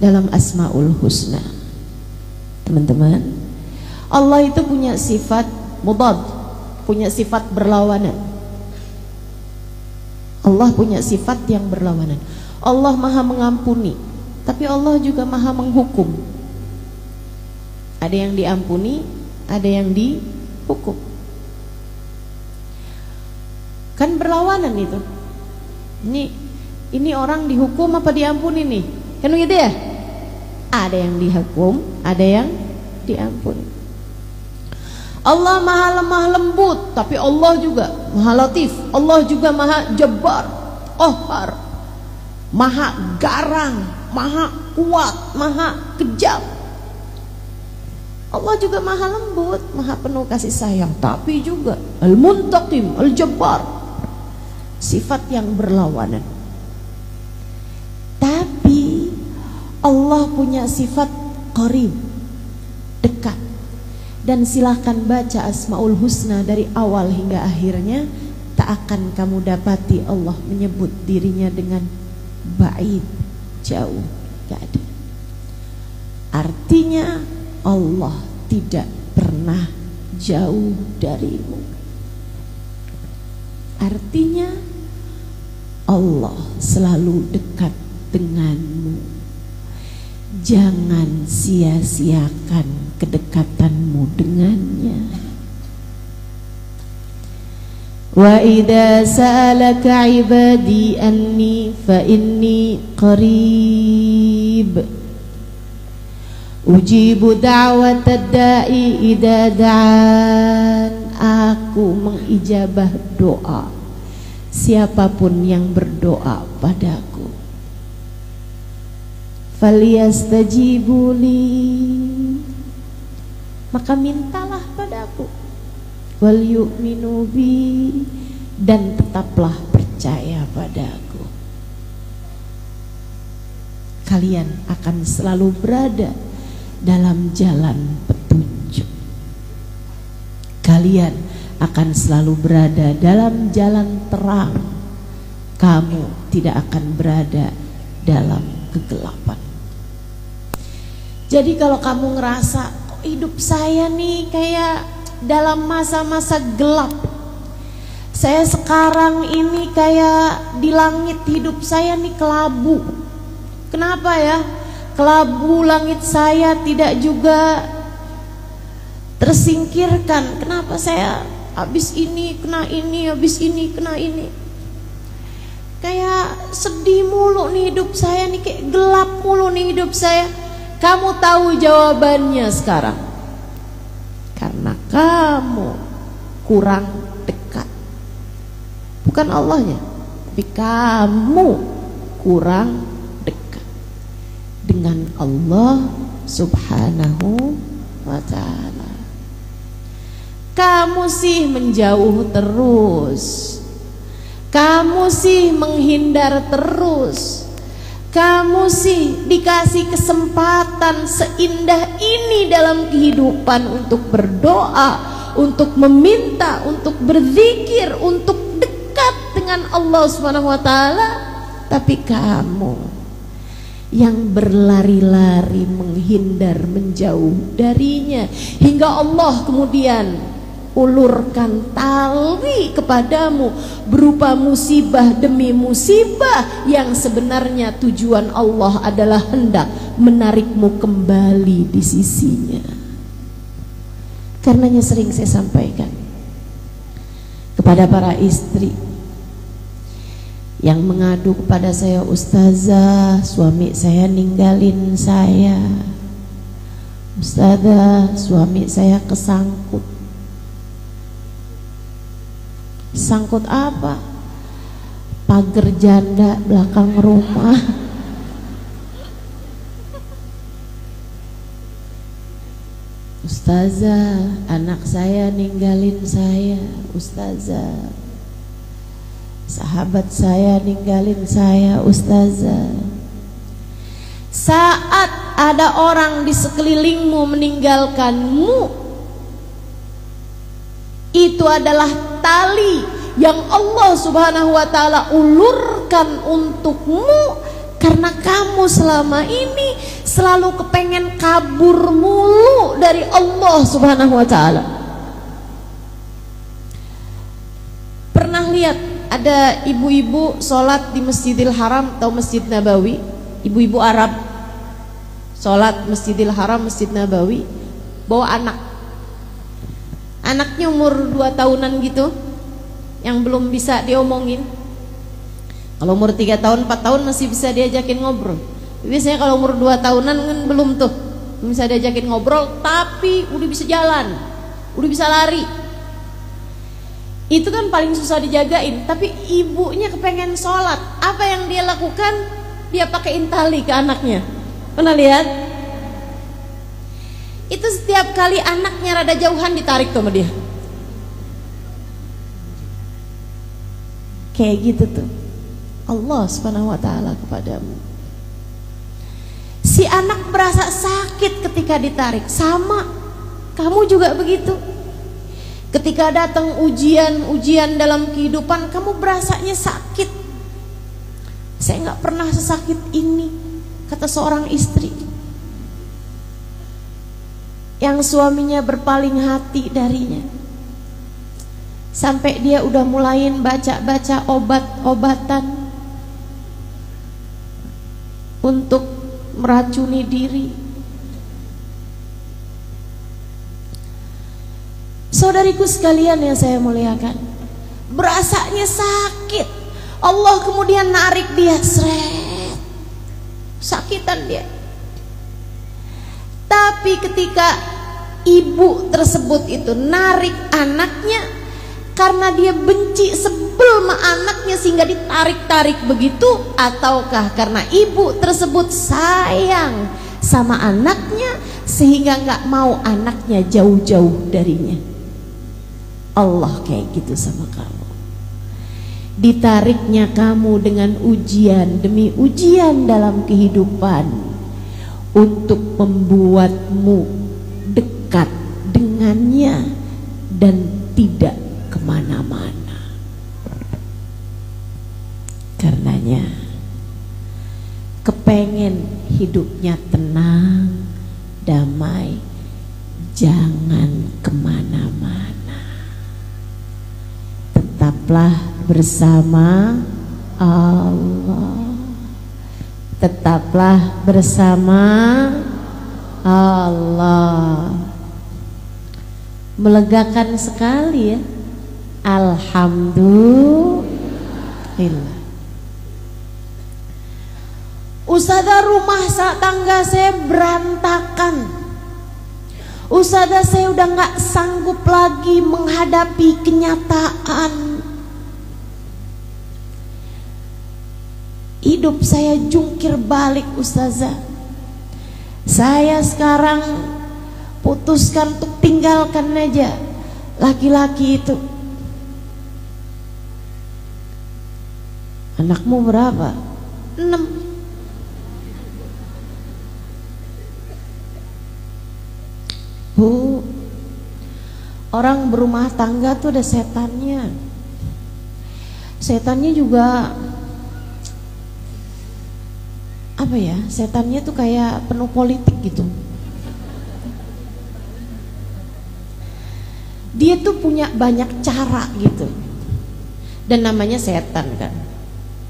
dalam Asmaul Husna, teman-teman, Allah itu punya sifat mudad, punya sifat berlawanan. Allah punya sifat yang berlawanan. Allah maha mengampuni, tapi Allah juga maha menghukum. Ada yang diampuni, ada yang dihukum. Kan berlawanan itu. Ini orang dihukum apa diampuni nih? Kan begitu ya? Ada yang dihukum, ada yang diampuni. Allah maha lemah lembut, tapi Allah juga maha latif. Allah juga maha jabbar, qahhar, maha garang, maha kuat, maha kejam. Allah juga maha lembut, maha penuh kasih sayang, tapi juga al-muntaqim, al-jabbar, sifat yang berlawanan. Tapi Allah punya sifat qarib, dekat. Dan silahkan baca Asmaul Husna dari awal hingga akhirnya, tak akan kamu dapati Allah menyebut dirinya dengan ba'id, jauh, gak ada. Artinya Allah tidak pernah jauh darimu. Artinya Allah selalu dekat denganmu. Jangan sia-siakan kedekatanmu dengannya. Wa idza sa'alaka 'ibadi anni fa inni qarib ujibu da'watad da'i idza da'an. Aku mengijabah doa siapapun yang berdoa padaku. Falyastajibuli, maka mintalah padaku. Wal yu'minu bi, dan tetaplah percaya padaku. Kalian akan selalu berada dalam jalan petunjuk. Kalian akan selalu berada dalam jalan terang. Kamu tidak akan berada dalam kegelapan. Jadi kalau kamu ngerasa kok hidup saya nih kayak dalam masa-masa gelap, saya sekarang ini kayak di langit hidup saya nih kelabu. Kenapa ya? Kelabu langit saya tidak juga tersingkirkan. Kenapa saya habis ini kena ini, habis ini kena ini? Kayak sedih mulu nih hidup saya nih, kayak gelap mulu nih hidup saya. Kamu tahu jawabannya sekarang. Karena kamu kurang dekat. Bukan Allahnya, tapi kamu kurang dekat dengan Allah Subhanahu wa ta'ala. Kamu sih menjauh terus. Kamu sih menghindar terus. Kamu sih dikasih kesempatan seindah ini dalam kehidupan untuk berdoa, untuk meminta, untuk berzikir, untuk dekat dengan Allah Subhanahu wa taala, tapi kamu yang berlari-lari menghindar, menjauh darinya, hingga Allah kemudian ulurkan tali kepadamu berupa musibah demi musibah yang sebenarnya tujuan Allah adalah hendak menarikmu kembali di sisinya. Karenanya sering saya sampaikan kepada para istri yang mengadu kepada saya, "Ustazah, suami saya ninggalin saya. Ustazah, suami saya kesangkut." Sangkut apa? Pagar janda belakang rumah. "Ustazah, anak saya ninggalin saya. Ustazah, sahabat saya ninggalin saya. Ustazah." Saat ada orang di sekelilingmu meninggalkanmu, itu adalah tali yang Allah Subhanahu wa taala ulurkan untukmu, karena kamu selama ini selalu kepengen kabur mulu dari Allah Subhanahu wa taala. Pernah lihat ada ibu-ibu sholat di Masjidil Haram atau Masjid Nabawi, ibu-ibu Arab sholat Masjidil Haram, Masjid Nabawi, bawa anaknya umur 2 tahunan gitu, yang belum bisa diomongin. Kalau umur 3 tahun, 4 tahun masih bisa diajakin ngobrol. Biasanya kalau umur 2 tahunan kan belum tuh bisa diajakin ngobrol, tapi udah bisa jalan, udah bisa lari. Itu kan paling susah dijagain. Tapi ibunya kepengen sholat, apa yang dia lakukan? Dia pakein tali ke anaknya. Pernah lihat? Itu setiap kali anaknya rada jauhan ditarik sama dia. Kayak gitu tuh Allah Subhanahu wa taala kepadamu. Si anak berasa sakit ketika ditarik, sama kamu juga begitu. Ketika datang ujian dalam kehidupan, kamu berasanya sakit. "Saya nggak pernah sesakit ini," kata seorang istri yang suaminya berpaling hati darinya, sampai dia udah mulain baca-baca obat-obatan untuk meracuni diri. Saudariku sekalian yang saya muliakan, berasanya sakit, Allah kemudian narik dia, seret, sakitan dia. Tapi ketika ibu tersebut itu narik anaknya, karena dia benci, sebel sama anaknya sehingga ditarik-tarik begitu, ataukah karena ibu tersebut sayang sama anaknya sehingga nggak mau anaknya jauh-jauh darinya? Allah kayak gitu sama kamu. Ditariknya kamu dengan ujian demi ujian dalam kehidupan untuk membuatmu dekat dengannya dan tidak kemana-mana. Karenanya kepengen hidupnya tenang, damai, jangan kemana-mana. Tetaplah bersama Allah. Tetaplah bersama Allah. Melegakan sekali ya. Alhamdulillah. Ustazah, rumah tangga saya berantakan. Ustazah, saya udah gak sanggup lagi menghadapi kenyataan. Hidup saya jungkir balik ustazah. Saya sekarang putuskan untuk tinggalkan aja laki-laki itu. Anakmu berapa? 6. Bu, orang berumah tangga tuh ada setannya. Setannya juga apa ya? Setannya tuh kayak penuh politik gitu. Dia tuh punya banyak cara gitu. Dan namanya setan kan.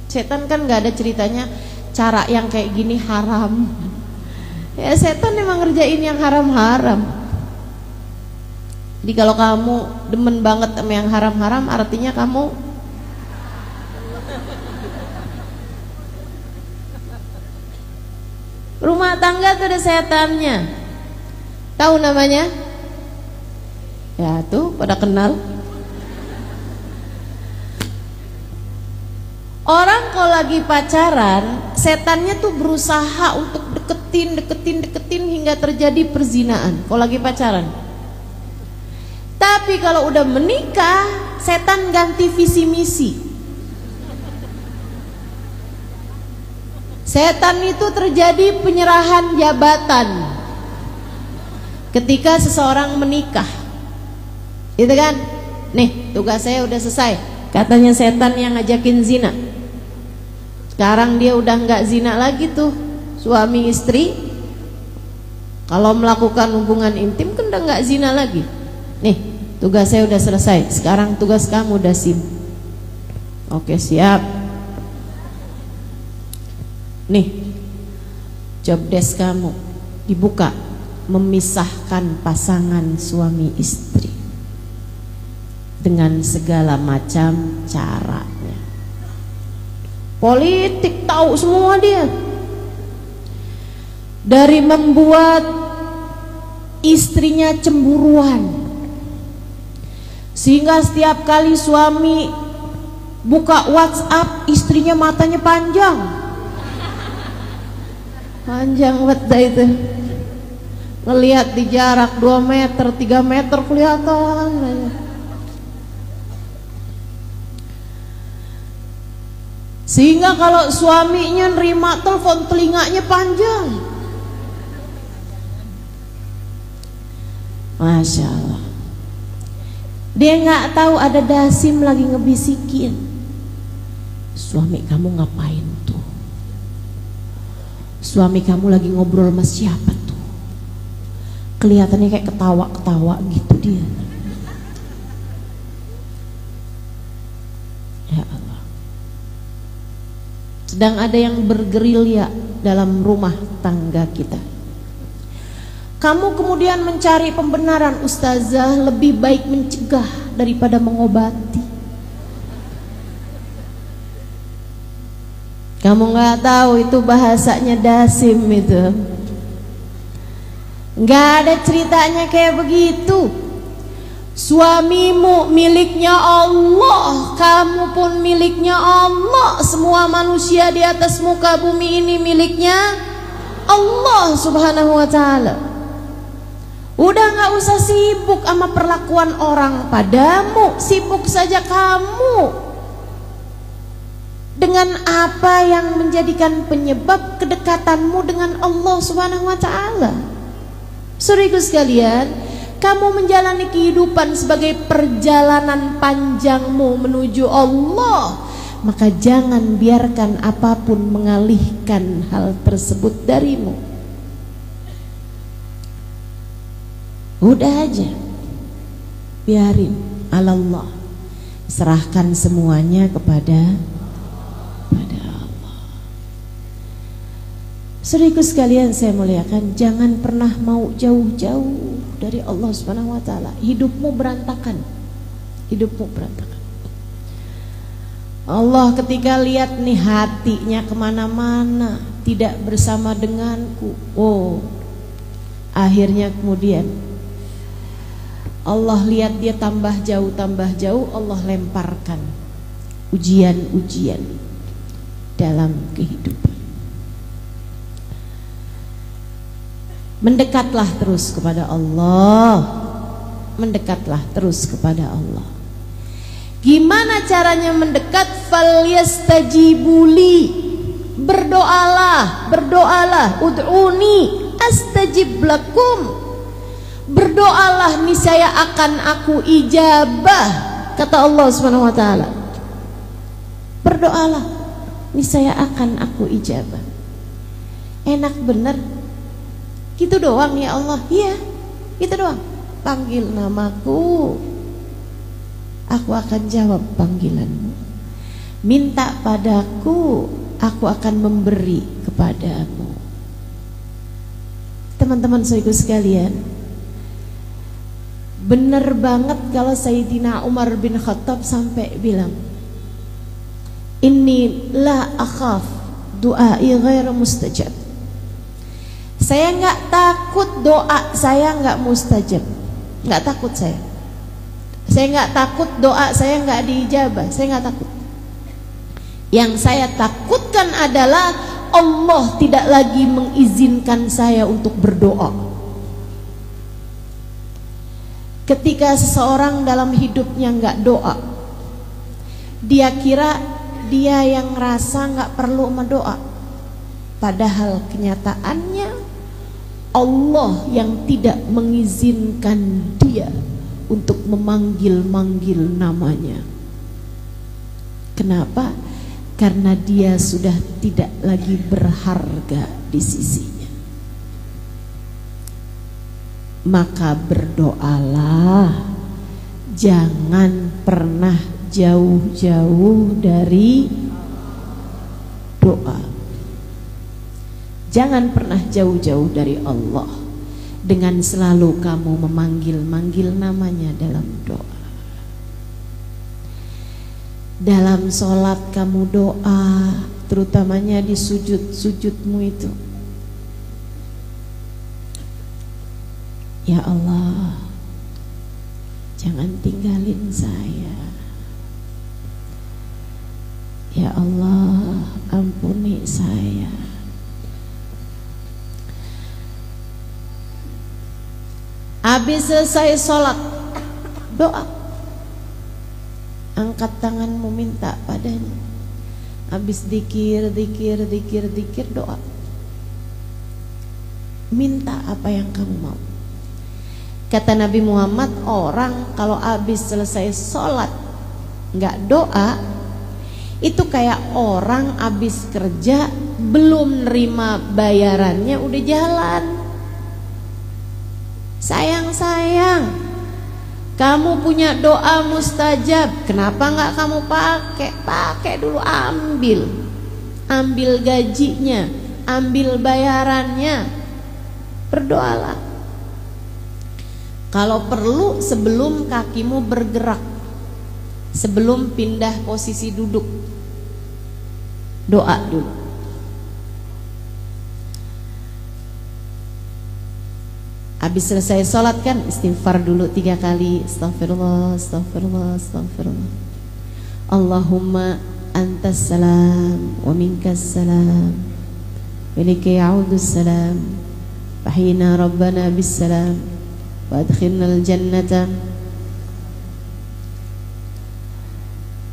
Setan kan gak ada ceritanya cara yang kayak gini haram. Ya setan emang ngerjain yang haram-haram. Jadi kalau kamu demen banget sama yang haram-haram, artinya kamu rumah tangga tuh ada setannya. Tahu namanya? Ya tuh pada kenal. Orang kalau lagi pacaran, setannya tuh berusaha untuk deketin hingga terjadi perzinaan. Kalau lagi pacaran. Tapi kalau udah menikah, setan ganti visi misi. Setan itu terjadi penyerahan jabatan ketika seseorang menikah. Gitu kan? Nih, tugas saya udah selesai. Katanya setan yang ngajakin zina. Sekarang dia udah nggak zina lagi tuh, suami istri. Kalau melakukan hubungan intim kan udah nggak zina lagi. Nih, tugas saya udah selesai. Sekarang tugas kamu udah SIM. Oke, siap. Nih, job desk kamu dibuka, memisahkan pasangan suami istri dengan segala macam caranya. Politik tahu semua dia. Dari membuat istrinya cemburuan, sehingga setiap kali suami buka WhatsApp, istrinya matanya panjang banget itu. Ngelihat di jarak 2 meter 3 meter kelihatan. Sehingga kalau suaminya nerima telepon, telinganya panjang. Masya Allah. Dia nggak tahu ada dasim lagi ngebisikin, suami kamu ngapain tuh? Suami kamu lagi ngobrol sama siapa tuh? Kelihatannya kayak ketawa-ketawa gitu dia. Ya Allah. Sedang ada yang bergerilya dalam rumah tangga kita. Kamu kemudian mencari pembenaran, ustazah, lebih baik mencegah daripada mengobati. Kamu nggak tahu itu bahasanya dasim itu. Nggak ada ceritanya kayak begitu. Suamimu miliknya Allah, kamu pun miliknya Allah. Semua manusia di atas muka bumi ini miliknya Allah Subhanahu wa ta'ala. Udah nggak usah sibuk sama perlakuan orang padamu, sibuk saja kamu dengan apa yang menjadikan penyebab kedekatanmu dengan Allah Subhanahu wa ta'ala. Saudaraku sekalian, kamu menjalani kehidupan sebagai perjalanan panjangmu menuju Allah, maka jangan biarkan apapun mengalihkan hal tersebut darimu. Udah aja, biarin, Allah, serahkan semuanya kepada Allah. Saudaraku sekalian saya muliakan, jangan pernah mau jauh-jauh dari Allah Subhanahu wa ta'ala. Hidupmu berantakan. Allah ketika lihat nih hatinya kemana-mana, tidak bersama denganku, akhirnya kemudian Allah lihat dia tambah jauh, Allah lemparkan ujian-ujian dalam kehidupan. Mendekatlah terus kepada Allah. Gimana caranya mendekat? Falyastajibuli, berdoalah, berdoalah. Ud'uni astajib lakum, berdoalah niscaya akan aku ijabah, kata Allah Subhanahu wa taala. Berdoalah niscaya akan aku ijabah. Enak bener gitu doang ya Allah. Iya, gitu doang. Panggil namaku, aku akan jawab panggilanmu. Minta padaku, aku akan memberi kepadamu. Teman-teman saudaraku sekalian, bener banget kalau Sayyidina Umar bin Khattab sampai bilang, inni la akhaf du'ai ghairu mustajab. Saya nggak takut doa saya nggak mustajab, nggak takut saya. Saya nggak takut doa saya nggak diijabah, saya nggak takut. Yang saya takutkan adalah Allah tidak lagi mengizinkan saya untuk berdoa. Ketika seseorang dalam hidupnya nggak doa, dia kira dia yang ngerasa nggak perlu mendoa, padahal kenyataannya Allah yang tidak mengizinkan dia untuk memanggil-manggil namanya. Kenapa? Karena dia sudah tidak lagi berharga di sisinya. Maka berdoalah, jangan pernah jauh-jauh dari doa. Jangan pernah jauh-jauh dari Allah dengan selalu kamu memanggil-manggil namanya dalam doa. Dalam sholat kamu doa, terutamanya di sujud-sujudmu itu. Ya Allah, jangan tinggalin saya. Ya Allah, ampuni saya. Habis selesai sholat, doa, angkat tanganmu minta padanya. Habis zikir, doa, minta apa yang kamu mau. Kata Nabi Muhammad, orang kalau habis selesai sholat nggak doa, itu kayak orang habis kerja belum nerima bayarannya udah jalan. Sayang, kamu punya doa mustajab, kenapa nggak kamu pakai? Pakai dulu, ambil gajinya, ambil bayarannya, berdoalah. Kalau perlu sebelum kakimu bergerak, sebelum pindah posisi duduk, doa dulu. Habis selesai sholat kan istighfar dulu 3 kali. Astaghfirullah, astaghfirullah, astaghfirullah. Allahumma antas salam wa minkas salam wa ilaika ya'udus salam. Fahyina rabbana bis salam wa adkhilnal jannata.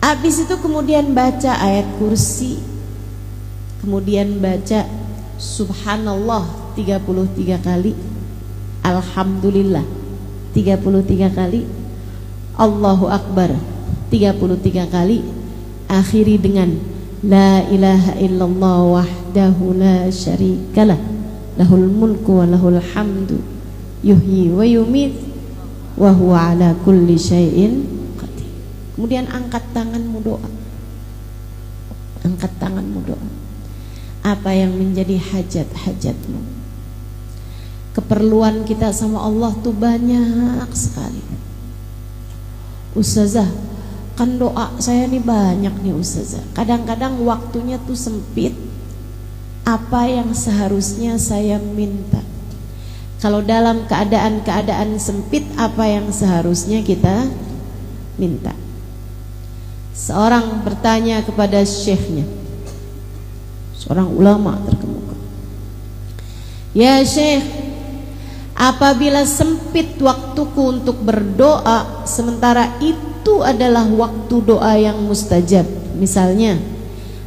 Habis itu kemudian baca ayat kursi, kemudian baca subhanallah 33 kali, alhamdulillah 33 kali, Allahu Akbar 33 kali, akhiri dengan la ilaha illallah wahdahu la syarikalah lahul mulku wa lahul hamdu yuhyi wa yumit wa huwa ala kulli syai'in qadir. Kemudian angkat tanganmu doa, angkat tanganmu doa. Apa yang menjadi hajat-hajatmu? Keperluan kita sama Allah tuh banyak sekali. Ustazah, kan doa saya nih banyak nih Ustazah. Kadang-kadang waktunya tuh sempit. Apa yang seharusnya saya minta? Kalau dalam keadaan-keadaan sempit, apa yang seharusnya kita minta? Seorang bertanya kepada syekhnya, seorang ulama terkemuka, ya syekh, apabila sempit waktuku untuk berdoa, sementara itu itu adalah waktu doa yang mustajab. Misalnya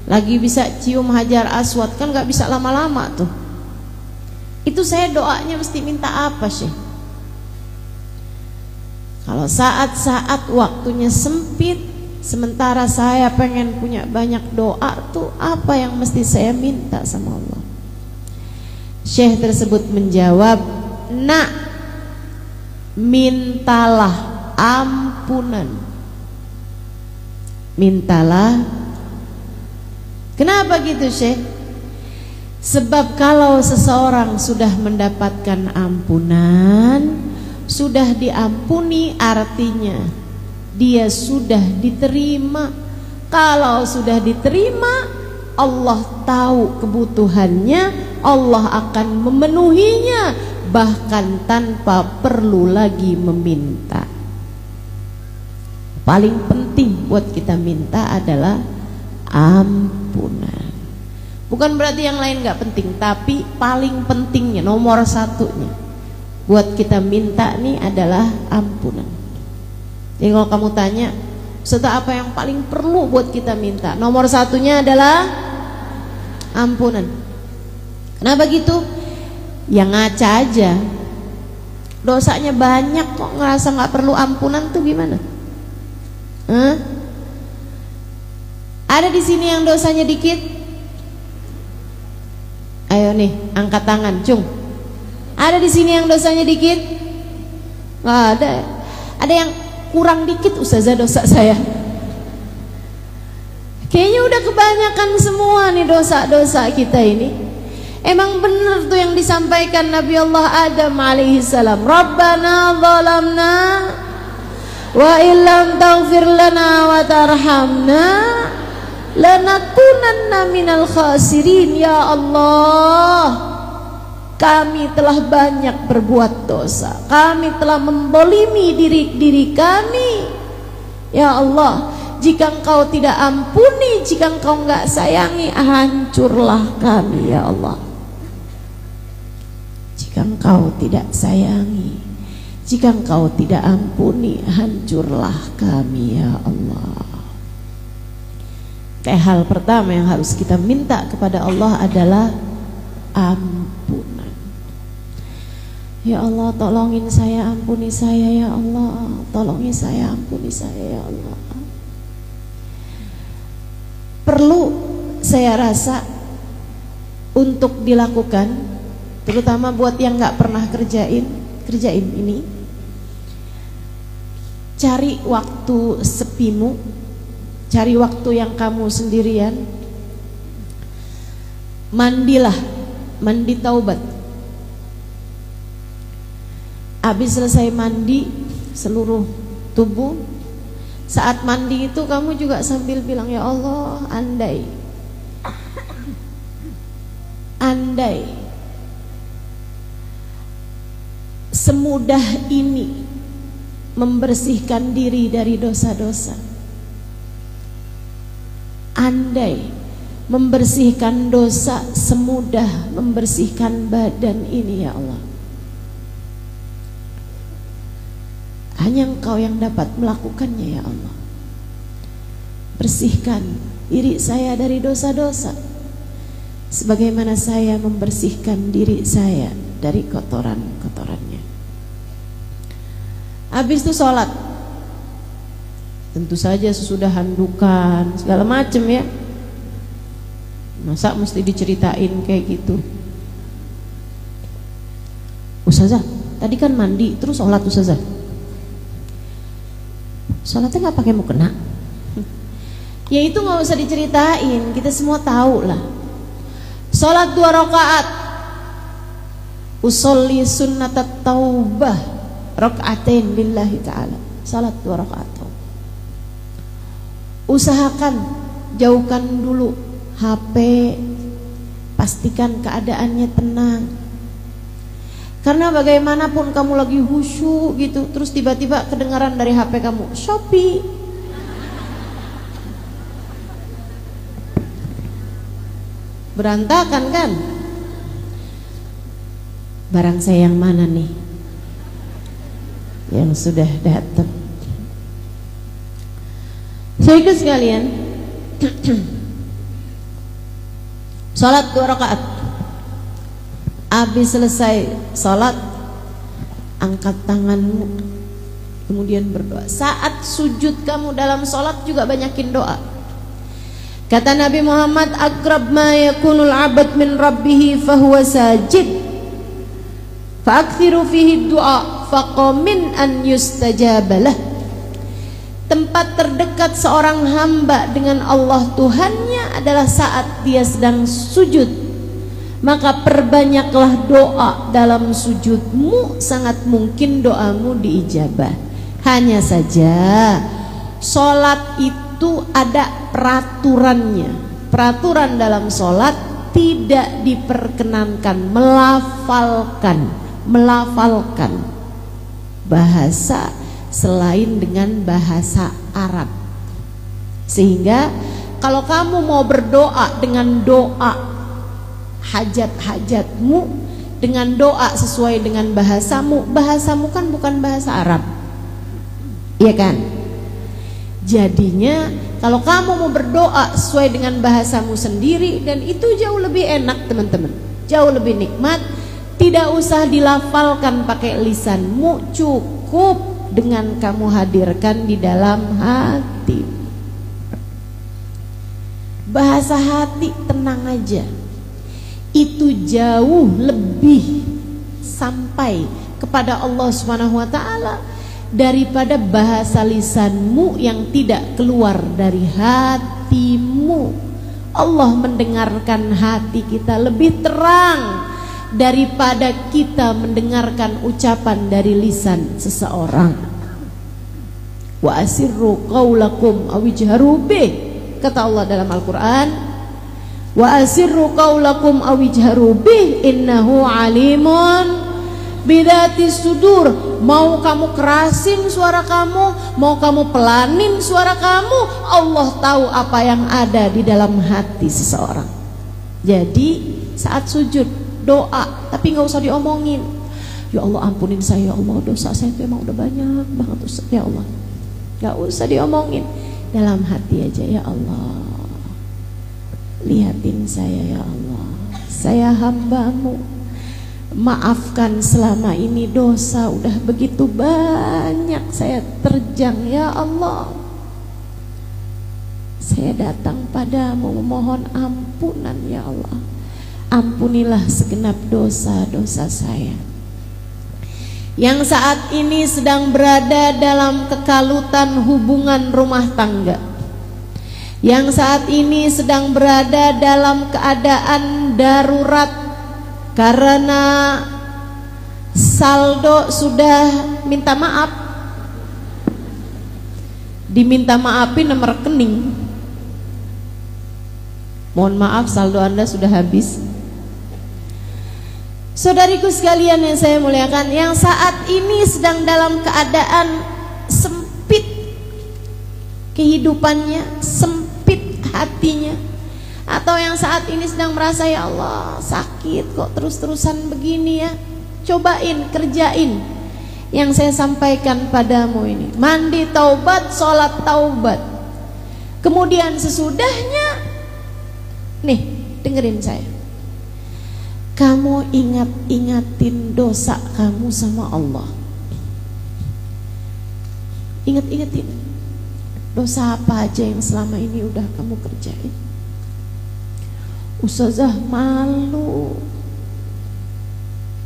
lagi bisa cium hajar aswad, kan gak bisa lama-lama tuh. Itu saya doanya mesti minta apa sih? Kalau saat-saat waktunya sempit, sementara saya pengen punya banyak doa, tuh apa yang mesti saya minta sama Allah? Syekh tersebut menjawab, nak, mintalah ampunan. Mintalah. Kenapa gitu, Syekh? Sebab kalau seseorang sudah mendapatkan ampunan, sudah diampuni, artinya dia sudah diterima. Kalau sudah diterima, Allah tahu kebutuhannya, Allah akan memenuhinya, bahkan tanpa perlu lagi meminta. Paling penting buat kita minta adalah ampunan. Bukan berarti yang lain gak penting, tapi paling pentingnya, nomor satunya buat kita minta nih adalah ampunan. Jadi kalau kamu tanya, Ustaz, apa yang paling perlu buat kita minta? Nomor satunya adalah ampunan. Kenapa gitu? Yang ngaca aja, dosanya banyak kok ngerasa gak perlu ampunan tuh gimana? Ada di sini yang dosanya dikit? Ayo nih, angkat tangan, cung. Ada di sini yang dosanya dikit? Nggak ada. Ada yang kurang dikit, Ustazah, dosa saya. Kayaknya udah kebanyakan semua nih dosa-dosa kita ini. Emang bener tuh yang disampaikan Nabi Allah Adam alaihissalam, Rabbana zalamna wa illam taghfir lana wa tarhamna lanakunanna minal khasirin. Ya Allah, kami telah banyak berbuat dosa, kami telah membolimi diri kami. Ya Allah, jika Engkau tidak ampuni, jika Engkau enggak sayangi, hancurlah kami ya Allah. Jika Engkau tidak sayangi, jika Engkau tidak ampuni, hancurlah kami ya Allah. Hal pertama yang harus kita minta kepada Allah adalah ampunan. Ya Allah, tolongin saya, ampuni saya ya Allah. Tolongin saya, ampuni saya ya Allah. Perlu saya rasa untuk dilakukan, terutama buat yang gak pernah kerjain ini. Cari waktu sepimu, cari waktu yang kamu sendirian, mandilah, mandi taubat. Habis selesai mandi seluruh tubuh, saat mandi itu kamu juga sambil bilang, ya Allah, andai semudah ini membersihkan diri dari dosa-dosa, andai membersihkan dosa semudah membersihkan badan ini ya Allah. Hanya Engkau yang dapat melakukannya ya Allah. Bersihkan diri saya dari dosa-dosa, sebagaimana saya membersihkan diri saya dari kotoran-kotorannya. Habis itu sholat, tentu saja sesudah handukan segala macam ya. Masa mesti diceritain kayak gitu? Ustazah, tadi kan mandi terus sholat Ustazah. Sholatnya nggak pakai mukena? Ya itu nggak usah diceritain, kita semua tahu lah. Sholat 2 rakaat, usolli sunnatat taubah rakaatain lillahi ta'ala. Sholat 2 rakaat. Usahakan jauhkan dulu HP, pastikan keadaannya tenang. Karena bagaimanapun kamu lagi khusyuk gitu, terus tiba-tiba kedengaran dari HP kamu, Shopee. Berantakan kan? Barang saya yang mana nih yang sudah datang? Saudara sekalian, salat 2 rakaat. Habis selesai salat, angkat tanganmu, kemudian berdoa. Saat sujud kamu dalam salat juga banyakin doa. Kata Nabi Muhammad, aqrab ma yakunul 'abd min rabbih fahuwa sajid. Fa'akthiru fihi du'a faqamin an yustajabalah. Tempat terdekat seorang hamba dengan Allah Tuhannya adalah saat dia sedang sujud. Maka perbanyaklah doa dalam sujudmu, sangat mungkin doamu diijabah. Hanya saja sholat itu ada peraturannya. Peraturan dalam sholat tidak diperkenankan melafalkan bahasa selain dengan bahasa Arab. Sehingga kalau kamu mau berdoa dengan doa hajat-hajatmu, dengan doa sesuai dengan bahasamu kan bukan bahasa Arab, iya kan? Jadinya kalau kamu mau berdoa sesuai dengan bahasamu sendiri, dan itu jauh lebih enak teman-teman, jauh lebih nikmat. Tidak usah dilafalkan pakai lisanmu, cukup dengan kamu hadirkan di dalam hati. Bahasa hati tenang aja, itu jauh lebih sampai kepada Allah Subhanahu wa ta'ala daripada bahasa lisanmu yang tidak keluar dari hatimu. Allah mendengarkan hati kita lebih terang daripada kita mendengarkan ucapan dari lisan seseorang. Wa asirru qaulakum aw ijharu bih, kata Allah dalam Al-Qur'an, wa asirru qaulakum aw ijharu bih innahu alimun bidati sudur. Mau kamu kerasin suara kamu, mau kamu pelanin suara kamu, Allah tahu apa yang ada di dalam hati seseorang. Jadi saat sujud doa, tapi nggak usah diomongin. Ya Allah ampunin saya ya Allah, dosa saya itu emang udah banyak banget Ustaz, ya Allah. Nggak usah diomongin, dalam hati aja. Ya Allah, lihatin saya ya Allah, saya hambamu, maafkan selama ini dosa udah begitu banyak saya terjang ya Allah. Saya datang padamu memohon ampunan ya Allah. Ampunilah segenap dosa-dosa saya yang saat ini sedang berada dalam kekalutan hubungan rumah tangga, yang saat ini sedang berada dalam keadaan darurat karena saldo sudah minta maaf, diminta maafin nomor rekening. Mohon maaf, saldo Anda sudah habis. Saudariku sekalian yang saya muliakan, yang saat ini sedang dalam keadaan sempit kehidupannya, sempit hatinya, atau yang saat ini sedang merasa ya Allah sakit kok terus-terusan begini ya, cobain, kerjain yang saya sampaikan padamu ini. Mandi taubat, sholat taubat. Kemudian sesudahnya, nih dengerin saya, kamu ingatin dosa kamu sama Allah. Ingat-ingatin dosa apa aja yang selama ini udah kamu kerjain. Ustazah malu,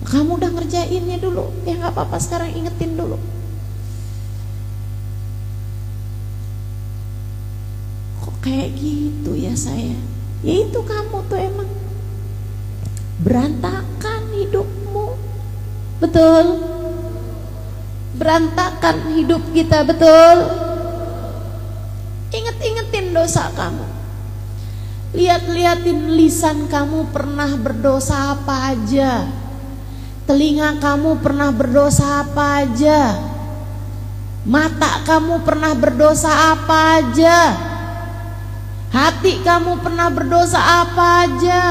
kamu udah ngerjainnya dulu, ya gak apa-apa, sekarang ingetin dulu. Kok kayak gitu ya saya? Ya itu kamu tuh emang berantakan hidupmu, betul? Berantakan hidup kita, betul? Inget-ingetin dosa kamu. Lihat-lihatin lisan kamu pernah berdosa apa aja, telinga kamu pernah berdosa apa aja, mata kamu pernah berdosa apa aja, hati kamu pernah berdosa apa aja.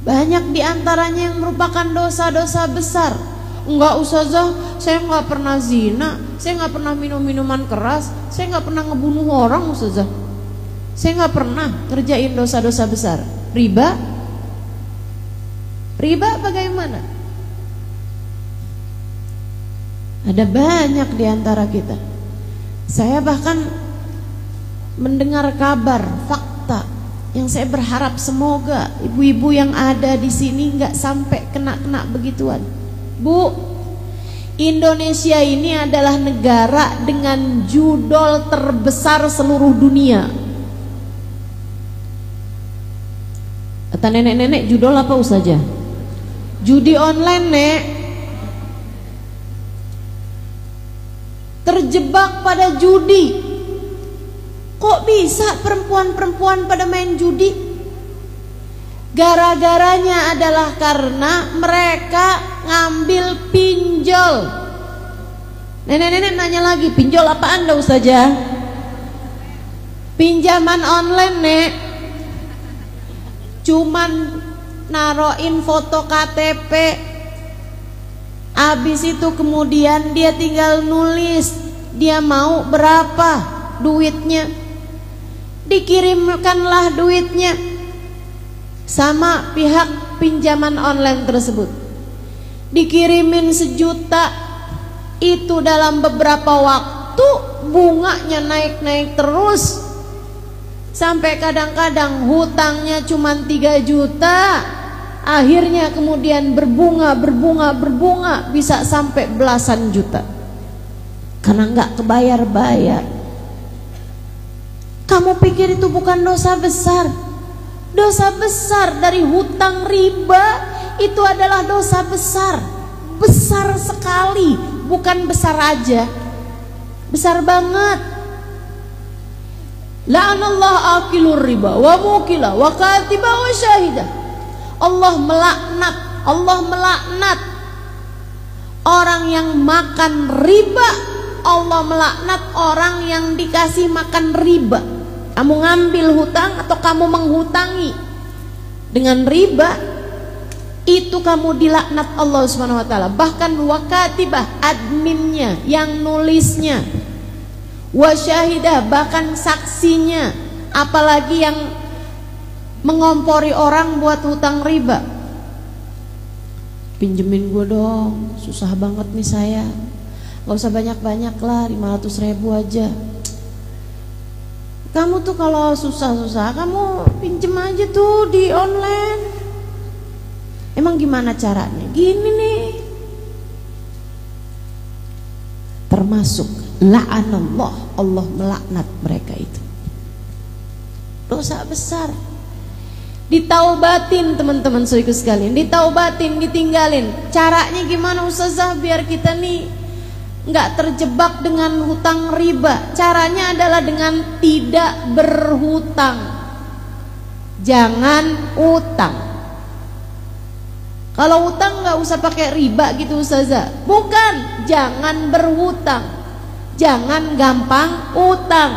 Banyak diantaranya yang merupakan dosa-dosa besar. Enggak ustazah, saya nggak pernah zina, saya nggak pernah minum minuman keras, saya nggak pernah ngebunuh orang ustazah, saya nggak pernah ngerjain dosa-dosa besar. Riba? Riba bagaimana? Ada banyak di antara kita. Saya bahkan mendengar kabar, fakta yang saya berharap semoga ibu-ibu yang ada di sini nggak sampai kena begituan. Bu, Indonesia ini adalah negara dengan judol terbesar seluruh dunia. Kata nenek-nenek, judol apa saja? Judi online, Nek. Terjebak pada judi. Kok bisa perempuan-perempuan pada main judi? Gara-garanya adalah karena mereka ngambil pinjol. Nenek-nenek nanya lagi, pinjol apaan dah ustazah? Pinjaman online, Nek. Cuman naroin foto KTP, habis itu kemudian dia tinggal nulis dia mau berapa duitnya, dikirimkanlah duitnya sama pihak pinjaman online tersebut, dikirimin 1 juta. Itu dalam beberapa waktu bunganya naik-naik terus, sampai kadang-kadang hutangnya cuma 3 juta, akhirnya kemudian berbunga bisa sampai belasan juta karena nggak kebayar-bayar. Kamu pikir itu bukan dosa besar? Dosa besar dari hutang riba itu adalah dosa besar, besar sekali, bukan besar aja, besar banget. La'anallahu akilur riba wa mukila wa katiba wa syahidah. Allah melaknat orang yang makan riba, Allah melaknat orang yang dikasih makan riba. Kamu ngambil hutang atau kamu menghutangi dengan riba, itu kamu dilaknat Allah Subhanahu wa taala. Bahkan wakatibah, adminnya, yang nulisnya, wasyahidah, bahkan saksinya, apalagi yang mengompori orang buat hutang riba. Pinjemin gue dong, susah banget nih saya, gak usah banyak-banyak lah, 500.000 aja. Kamu tuh kalau susah-susah kamu pinjem aja tuh di online. Emang gimana caranya? Gini nih. Termasuk la'anallah, Allah melaknat mereka itu. Dosa besar. Ditaubatin teman-teman saudaraku sekalian, ditaubatin, ditinggalin. Caranya gimana ustazah biar kita nih nggak terjebak dengan hutang riba? Caranya adalah dengan tidak berhutang. Jangan utang. Kalau utang nggak usah pakai riba gitu ustazah. Bukan, jangan berhutang. Jangan gampang utang.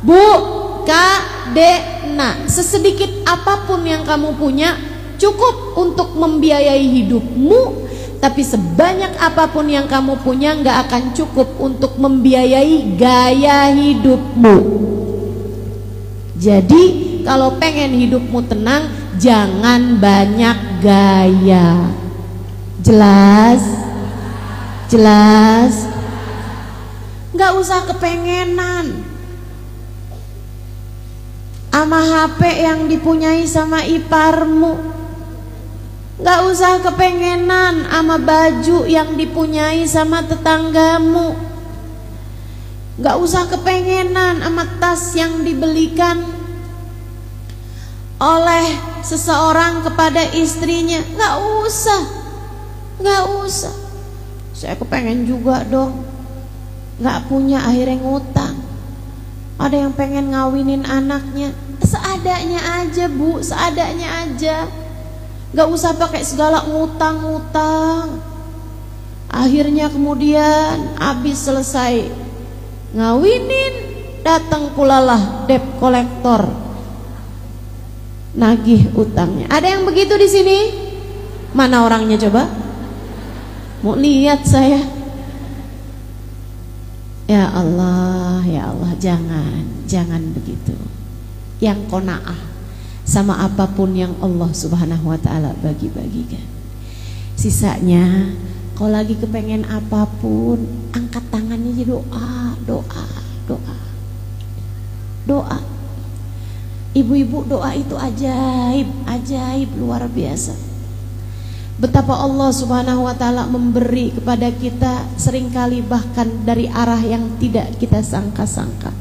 Bu, Kak, Dek, nah sesedikit apapun yang kamu punya cukup untuk membiayai hidupmu. Tapi sebanyak apapun yang kamu punya nggak akan cukup untuk membiayai gaya hidupmu. Jadi kalau pengen hidupmu tenang, jangan banyak gaya. Jelas? Jelas? Nggak usah kepengenan sama HP yang dipunyai sama iparmu. Gak usah kepengenan sama baju yang dipunyai sama tetanggamu. Gak usah kepengenan sama tas yang dibelikan oleh seseorang kepada istrinya. Gak usah. Gak usah. Saya kepengen juga dong. Gak punya, akhirnya ngutang. Ada yang pengen ngawinin anaknya, seadanya aja bu, seadanya aja. Gak usah pakai segala ngutang-ngutang. Akhirnya kemudian habis selesai ngawinin, datang pulalah debt collector, nagih utangnya. Ada yang begitu di sini? Mana orangnya coba? Mau lihat saya. Ya Allah, jangan begitu. Yang qanaah sama apapun yang Allah Subhanahu wa taala bagi-bagikan. Sisanya kalau lagi kepengen apapun, angkat tangannya aja, doa. Ibu-ibu, doa itu ajaib luar biasa. Betapa Allah Subhanahu wa taala memberi kepada kita seringkali bahkan dari arah yang tidak kita sangka-sangka.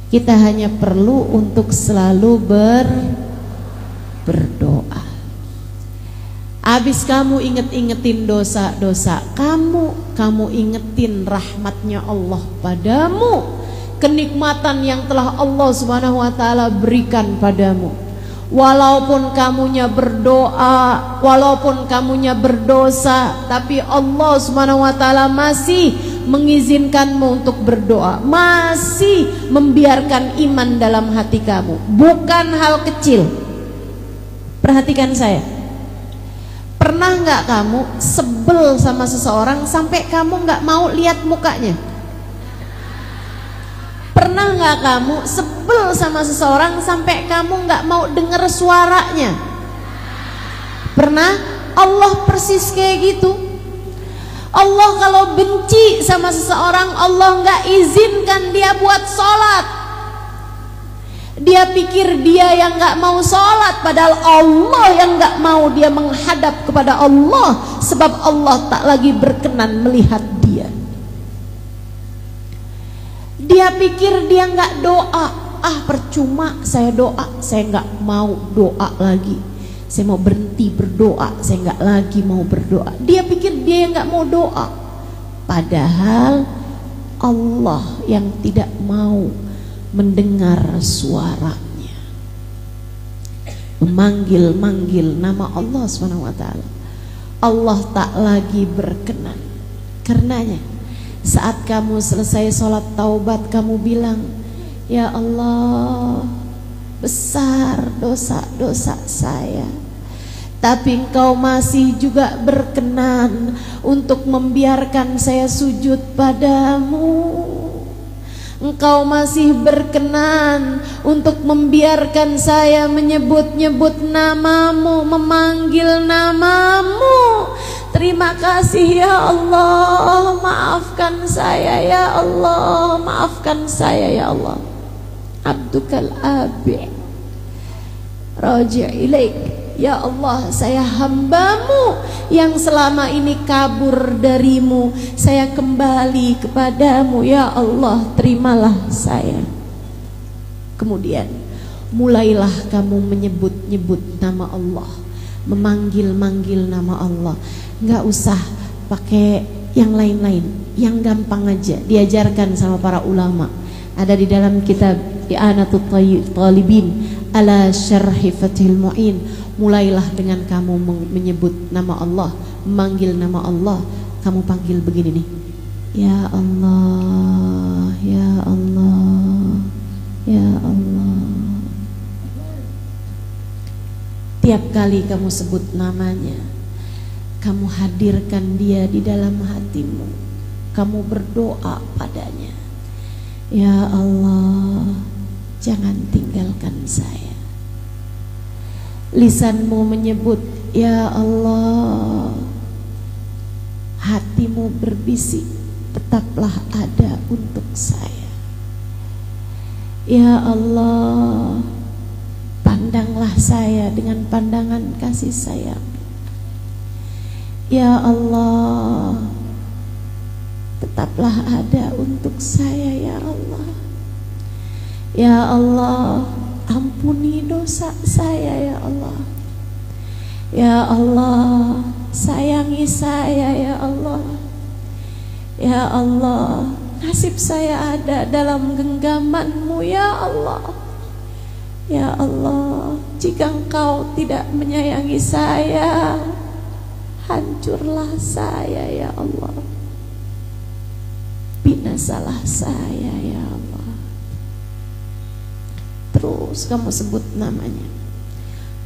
Kita hanya perlu untuk selalu berdoa. Habis kamu ingetin dosa-dosa kamu ingetin rahmatnya Allah padamu, kenikmatan yang telah Allah Subhanahu wa taala berikan padamu. Walaupun kamunya berdoa, walaupun kamunya berdosa, tapi Allah Subhanahu wa taala masih mengizinkanmu untuk berdoa, masih membiarkan iman dalam hati kamu. Bukan hal kecil. Perhatikan saya. Pernah nggak kamu sebel sama seseorang sampai kamu nggak mau lihat mukanya? Pernah nggak kamu sebel sama seseorang sampai kamu nggak mau dengar suaranya? Pernah? Allah persis kayak gitu. Allah kalau benci sama seseorang, Allah nggak izinkan dia buat sholat. Dia pikir dia yang nggak mau sholat, padahal Allah yang nggak mau dia menghadap kepada Allah, sebab Allah tak lagi berkenan melihat dia. Dia pikir dia nggak doa, percuma saya doa, saya nggak mau doa lagi, saya mau berhenti berdoa, saya nggak lagi mau berdoa. Dia pikir dia yang nggak mau doa, padahal Allah yang tidak mau mendengar suaranya, memanggil nama Allah Subhanahu wa taala. Allah tak lagi berkenan. Karenanya saat kamu selesai sholat taubat, kamu bilang, ya Allah, besar dosa-dosa saya, tapi Engkau masih juga berkenan untuk membiarkan saya sujud padamu. Engkau masih berkenan untuk membiarkan saya menyebut-nyebut namamu, memanggil namamu. Terima kasih ya Allah, maafkan saya ya Allah, maafkan saya ya Allah. Abdukal abi raji' ilaik. Ya Allah, saya hambamu yang selama ini kabur darimu, saya kembali kepadamu. Ya Allah, terimalah saya. Kemudian mulailah kamu menyebut-nyebut nama Allah, memanggil-manggil nama Allah. Nggak usah pakai yang lain-lain, yang gampang aja, diajarkan sama para ulama. Ada di dalam kitab I'anatul Talibin ala Syarhi Fathil Mu'in. Mulailah dengan kamu menyebut nama Allah, memanggil nama Allah. Kamu panggil begini nih, ya Allah, ya Allah, ya Allah. Tiap kali kamu sebut namanya, kamu hadirkan dia di dalam hatimu. Kamu berdoa padanya, ya Allah, jangan tinggalkan saya. Lisanmu menyebut ya Allah, hatimu berbisik, tetaplah ada untuk saya. Ya Allah, pandanglah saya dengan pandangan kasih sayang. Ya Allah, tetaplah ada untuk saya ya Allah. Ya Allah, ampuni dosa saya ya Allah. Ya Allah, sayangi saya ya Allah. Ya Allah, nasib saya ada dalam genggaman-Mu ya Allah. Ya Allah, jika Engkau tidak menyayangi saya, hancurlah saya ya Allah. Binasalah saya ya Allah. Terus kamu sebut namanya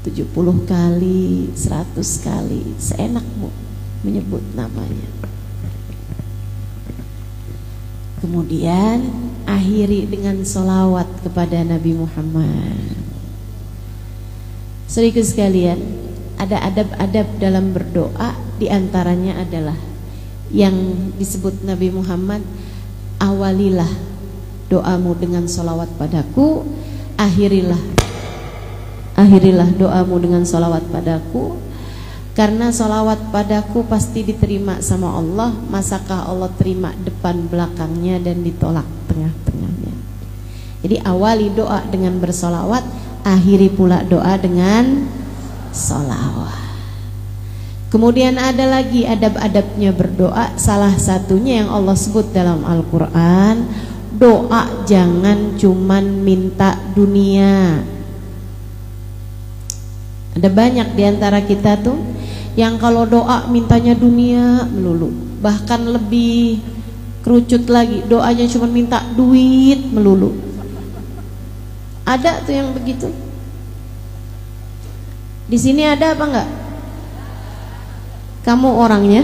70 kali, 100 kali, seenakmu. menyebut namanya. Kemudian akhiri dengan sholawat kepada Nabi Muhammad. Saudaraku sekalian, ada adab-adab dalam berdoa, diantaranya adalah yang disebut Nabi Muhammad, awalilah doamu dengan sholawat padaku, akhirilah doamu dengan sholawat padaku, karena sholawat padaku pasti diterima sama Allah. Masakah Allah terima depan belakangnya dan ditolak tengah-tengahnya. Jadi awali doa dengan bersolawat, akhiri pula doa dengan sholawat. Kemudian ada lagi adab-adabnya berdoa. Salah satunya yang Allah sebut dalam Al-Quran, doa jangan cuman minta dunia. Ada banyak diantara kita tuh yang kalau doa mintanya dunia melulu, bahkan lebih kerucut lagi, doanya cuma minta duit melulu. Ada tuh yang begitu. Di sini ada apa enggak? Kamu orangnya?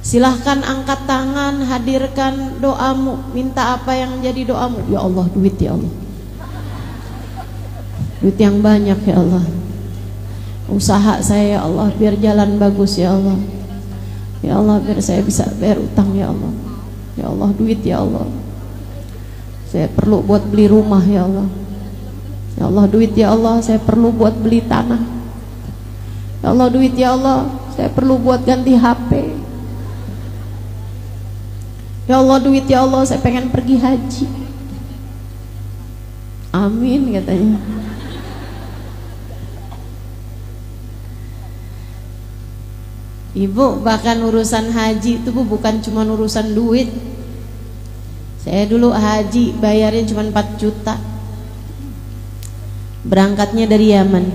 Silahkan angkat tangan, hadirkan doamu. Minta apa yang jadi doamu? Ya Allah, duit ya Allah, duit yang banyak ya Allah. Usaha saya ya Allah biar jalan bagus ya Allah. Ya Allah biar saya bisa bayar utang ya Allah. Ya Allah duit ya Allah. Saya perlu buat beli rumah ya Allah. Ya Allah duit ya Allah, saya perlu buat beli tanah. Ya Allah duit ya Allah, saya perlu buat ganti HP. Ya Allah duit ya Allah, saya pengen pergi haji. Amin katanya. Ibu, bahkan urusan haji itu bukan cuma urusan duit. Saya dulu haji bayarnya cuma 4 juta. Berangkatnya dari Yaman.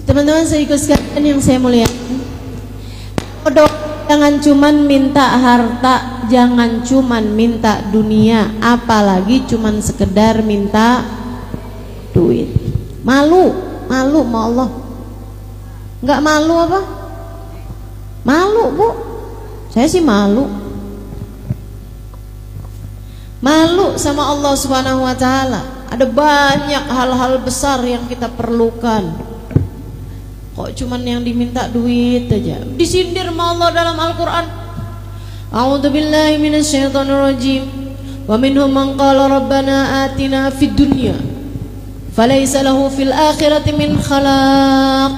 Teman-teman sekalian sekalian yang saya muliakan, jangan cuman minta harta, jangan cuman minta dunia, apalagi cuman sekedar minta duit. Malu sama Allah. Enggak malu apa? Malu, Bu. Saya sih malu. Malu sama Allah Subhanahu wa taala. Ada banyak hal-hal besar yang kita perlukan. Kok cuman yang diminta duit aja? Disindir sama Allah dalam Al-Qur'an. A'udzubillahi minasyaitonirrajim. Wa minhum man qala rabbana atina fid dunya falaysa lahu fil akhirati min khalaq.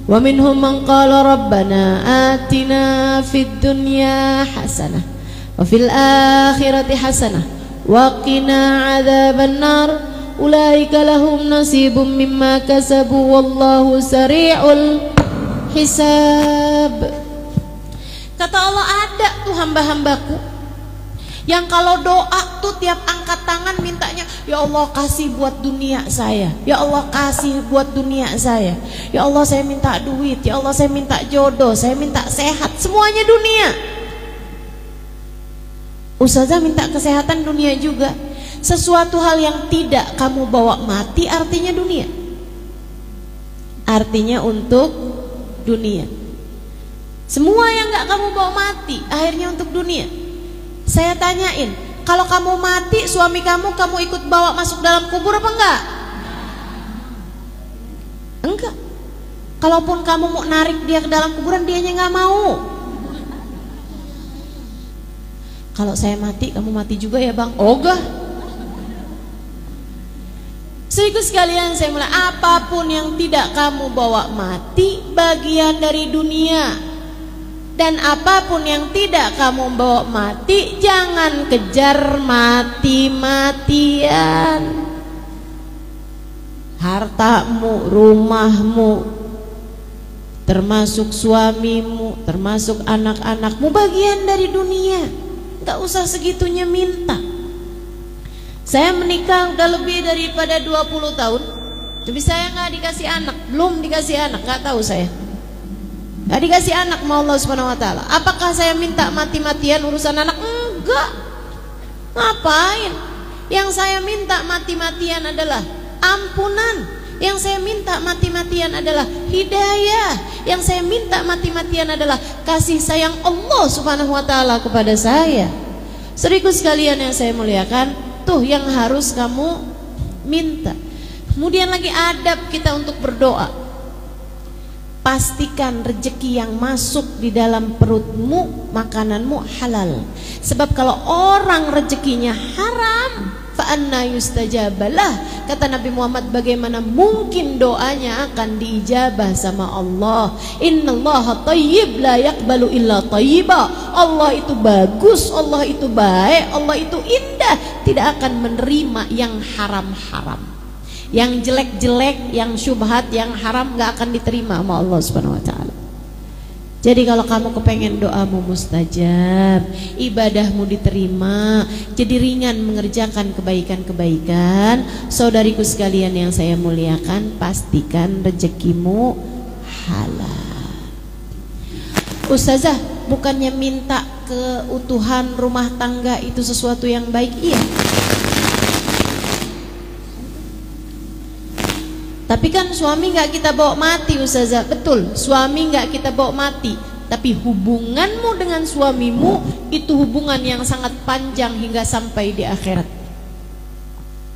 Wa minhum man qala rabbana atina fid dunya hasanah wa fil akhirati hasanah wa qina adzaban nar. Ulaika lahum nasibum mimma kasabu wallahu sari'ul hisab. Kata Allah, ada tuh hamba-hambaku yang kalau doa tuh tiap angkat tangan mintanya, ya Allah kasih buat dunia saya, ya Allah kasih buat dunia saya, ya Allah saya minta duit, ya Allah saya minta jodoh, saya minta sehat, semuanya dunia. Ustazah minta kesehatan dunia juga. Sesuatu hal yang tidak kamu bawa mati artinya dunia, artinya untuk dunia. Semua yang gak kamu bawa mati akhirnya untuk dunia. Saya tanyain, kalau kamu mati suami kamu ikut bawa masuk dalam kubur apa enggak? Enggak. Kalaupun kamu mau narik dia ke dalam kuburan, dianya nggak mau. Kalau saya mati, kamu mati juga ya bang? Ogah. Saudaraku sekalian, saya mulai, apapun yang tidak kamu bawa mati bagian dari dunia, dan apapun yang tidak kamu bawa mati jangan kejar mati-matian. Hartamu, rumahmu, termasuk suamimu, termasuk anak-anakmu bagian dari dunia. Gak usah segitunya minta. Saya menikah udah lebih daripada 20 tahun, tapi saya gak dikasih anak, belum dikasih anak, gak tahu saya. Gak dikasih anak sama Allah Subhanahu wa taala. Apakah saya minta mati-matian urusan anak? Enggak. Ngapain? Yang saya minta mati-matian adalah ampunan. Yang saya minta mati-matian adalah hidayah. Yang saya minta mati-matian adalah kasih sayang Allah Subhanahu wa taala kepada saya. Saudaraku sekalian yang saya muliakan, tuh yang harus kamu minta. Kemudian lagi adab kita untuk berdoa. Pastikan rezeki yang masuk di dalam perutmu, makananmu halal. Sebab kalau orang rezekinya haram, fa anna yustajabalah, kata Nabi Muhammad, bagaimana mungkin doanya akan diijabah sama Allah. Innallaha thayyib la yaqbalu illa thayyiba. Allah itu bagus, Allah itu baik, Allah itu indah, tidak akan menerima yang haram-haram. Yang jelek-jelek, yang syubhat, yang haram gak akan diterima sama Allah Subhanahu wa taala. Jadi kalau kamu kepengen doamu mustajab, ibadahmu diterima, jadi ringan mengerjakan kebaikan-kebaikan, saudariku sekalian yang saya muliakan, pastikan rezekimu halal. Ustazah, bukannya minta keutuhan rumah tangga itu sesuatu yang baik? Iya. Tapi kan suami nggak kita bawa mati, Ustazah. Betul, suami nggak kita bawa mati. Tapi hubunganmu dengan suamimu itu hubungan yang sangat panjang hingga sampai di akhirat.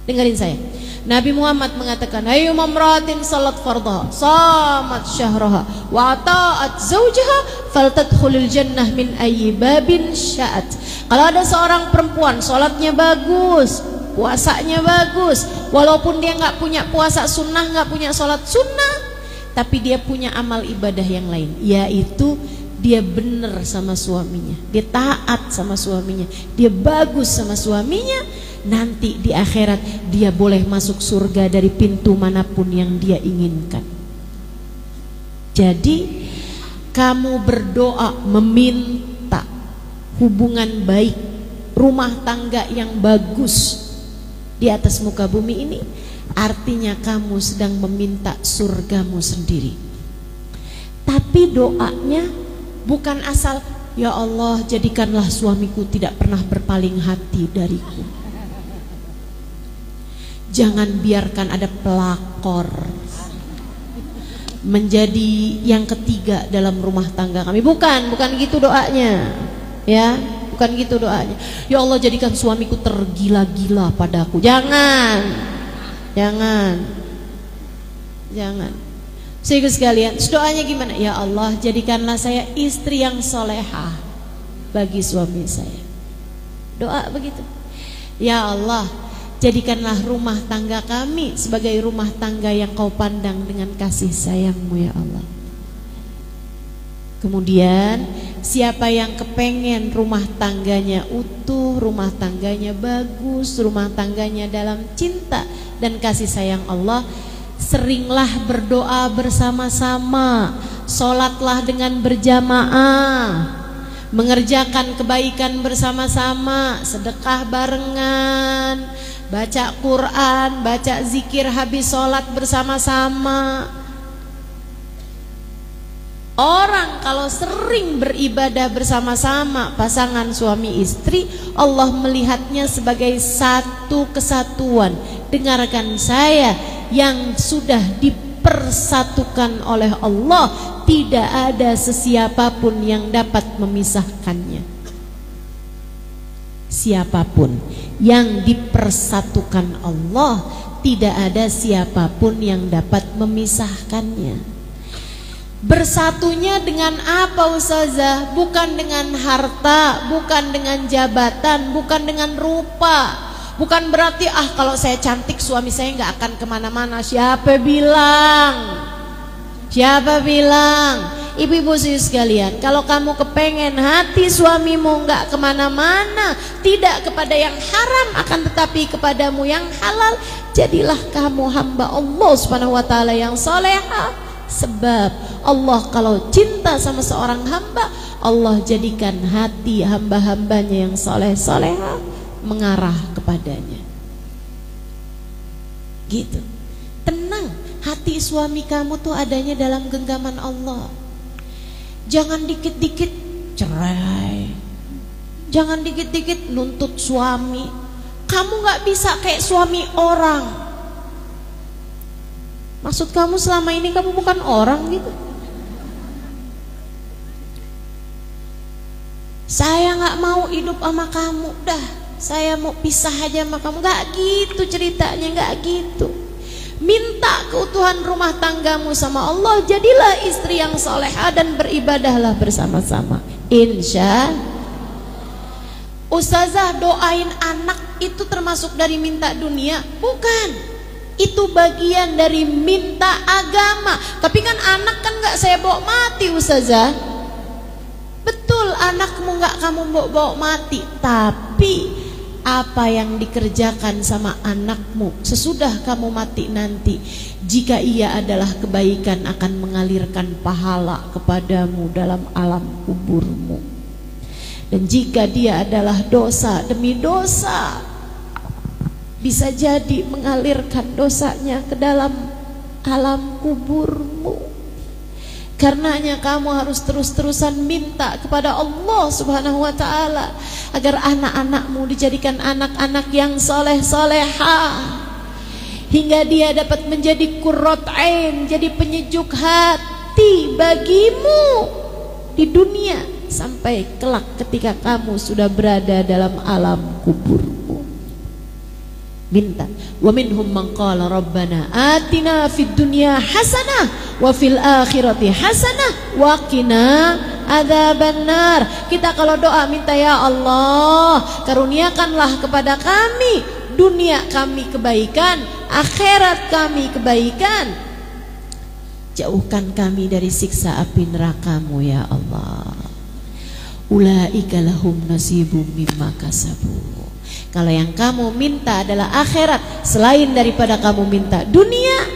Dengerin saya. Nabi Muhammad mengatakan, ayu mamratin salat fardha, samat syahraha, wa ta'at zawjaha, faltadkhulil jannah min ayyi babin sya'at. Kalau ada seorang perempuan salatnya bagus, puasanya bagus, walaupun dia nggak punya puasa sunnah, nggak punya sholat sunnah, tapi dia punya amal ibadah yang lain, yaitu dia benar sama suaminya, dia taat sama suaminya, dia bagus sama suaminya. Nanti di akhirat dia boleh masuk surga dari pintu manapun yang dia inginkan. Jadi kamu berdoa meminta hubungan baik, rumah tangga yang bagus di atas muka bumi ini, artinya kamu sedang meminta surgamu sendiri. Tapi doanya bukan asal, ya Allah jadikanlah suamiku tidak pernah berpaling hati dariku, jangan biarkan ada pelakor menjadi yang ketiga dalam rumah tangga kami. Bukan gitu doanya, ya. Bukan gitu doanya. Ya Allah jadikan suamiku tergila-gila padaku. Jangan. Sehingga sekalian, doanya gimana? Ya Allah jadikanlah saya istri yang solehah bagi suami saya. Doa begitu. Ya Allah jadikanlah rumah tangga kami sebagai rumah tangga yang kau pandang dengan kasih sayangmu ya Allah. Kemudian siapa yang kepengen rumah tangganya utuh, rumah tangganya bagus, rumah tangganya dalam cinta dan kasih sayang Allah, seringlah berdoa bersama-sama, sholatlah dengan berjamaah, mengerjakan kebaikan bersama-sama, sedekah barengan, baca Quran, baca zikir habis sholat bersama-sama. Orang kalau sering beribadah bersama-sama pasangan suami istri, Allah melihatnya sebagai satu kesatuan. Dengarkan saya, yang sudah dipersatukan oleh Allah, tidak ada sesiapapun yang dapat memisahkannya. Siapapun yang dipersatukan Allah, tidak ada siapapun yang dapat memisahkannya. Bersatunya dengan apa Ustazah? Bukan dengan harta, bukan dengan jabatan, bukan dengan rupa. Bukan berarti kalau saya cantik suami saya nggak akan kemana-mana. Siapa bilang? Ibu-ibu sekalian, kalau kamu kepengen hati suamimu nggak kemana-mana, tidak kepada yang haram, akan tetapi kepadamu yang halal, jadilah kamu hamba Allah Subhanahu wa taala yang salehah. Sebab Allah kalau cinta sama seorang hamba, Allah jadikan hati hamba-hambanya yang soleh-soleha mengarah kepadanya. Gitu. Tenang, hati suami kamu tuh adanya dalam genggaman Allah. Jangan dikit-dikit cerai. Jangan dikit-dikit nuntut suami. Kamu gak bisa kayak suami orang. Maksud kamu selama ini kamu bukan orang gitu? Saya gak mau hidup sama kamu, dah saya mau pisah aja sama kamu. Gak gitu ceritanya, gak gitu. Minta keutuhan rumah tanggamu sama Allah. Jadilah istri yang solehah dan beribadahlah bersama-sama. Insya Ustazah, doain anak itu termasuk dari minta dunia? Bukan, itu bagian dari minta agama. Tapi kan anak kan gak saya bawa mati Ustazah. Betul, anakmu gak kamu bawa mati. Tapi apa yang dikerjakan sama anakmu sesudah kamu mati nanti, jika ia adalah kebaikan, akan mengalirkan pahala kepadamu dalam alam kuburmu. Dan jika dia adalah dosa demi dosa, bisa jadi mengalirkan dosanya ke dalam alam kuburmu. Karenanya kamu harus terus-terusan minta kepada Allah Subhanahu wa ta'ala agar anak-anakmu dijadikan anak-anak yang soleh-solehah, hingga dia dapat menjadi qurrat ain, jadi penyejuk hati bagimu di dunia sampai kelak ketika kamu sudah berada dalam alam kuburmu. Minta. Wa minhum man qala rabbana atina fid dunya hasanah wa fil akhirati hasanah wa qina adzabannar. Kita kalau doa minta, ya Allah, karuniakanlah kepada kami dunia kami kebaikan, akhirat kami kebaikan, jauhkan kami dari siksa api neraka-Mu ya Allah. Ulaika lahum nasibum mimma kasabu. Kalau yang kamu minta adalah akhirat selain daripada kamu minta dunia,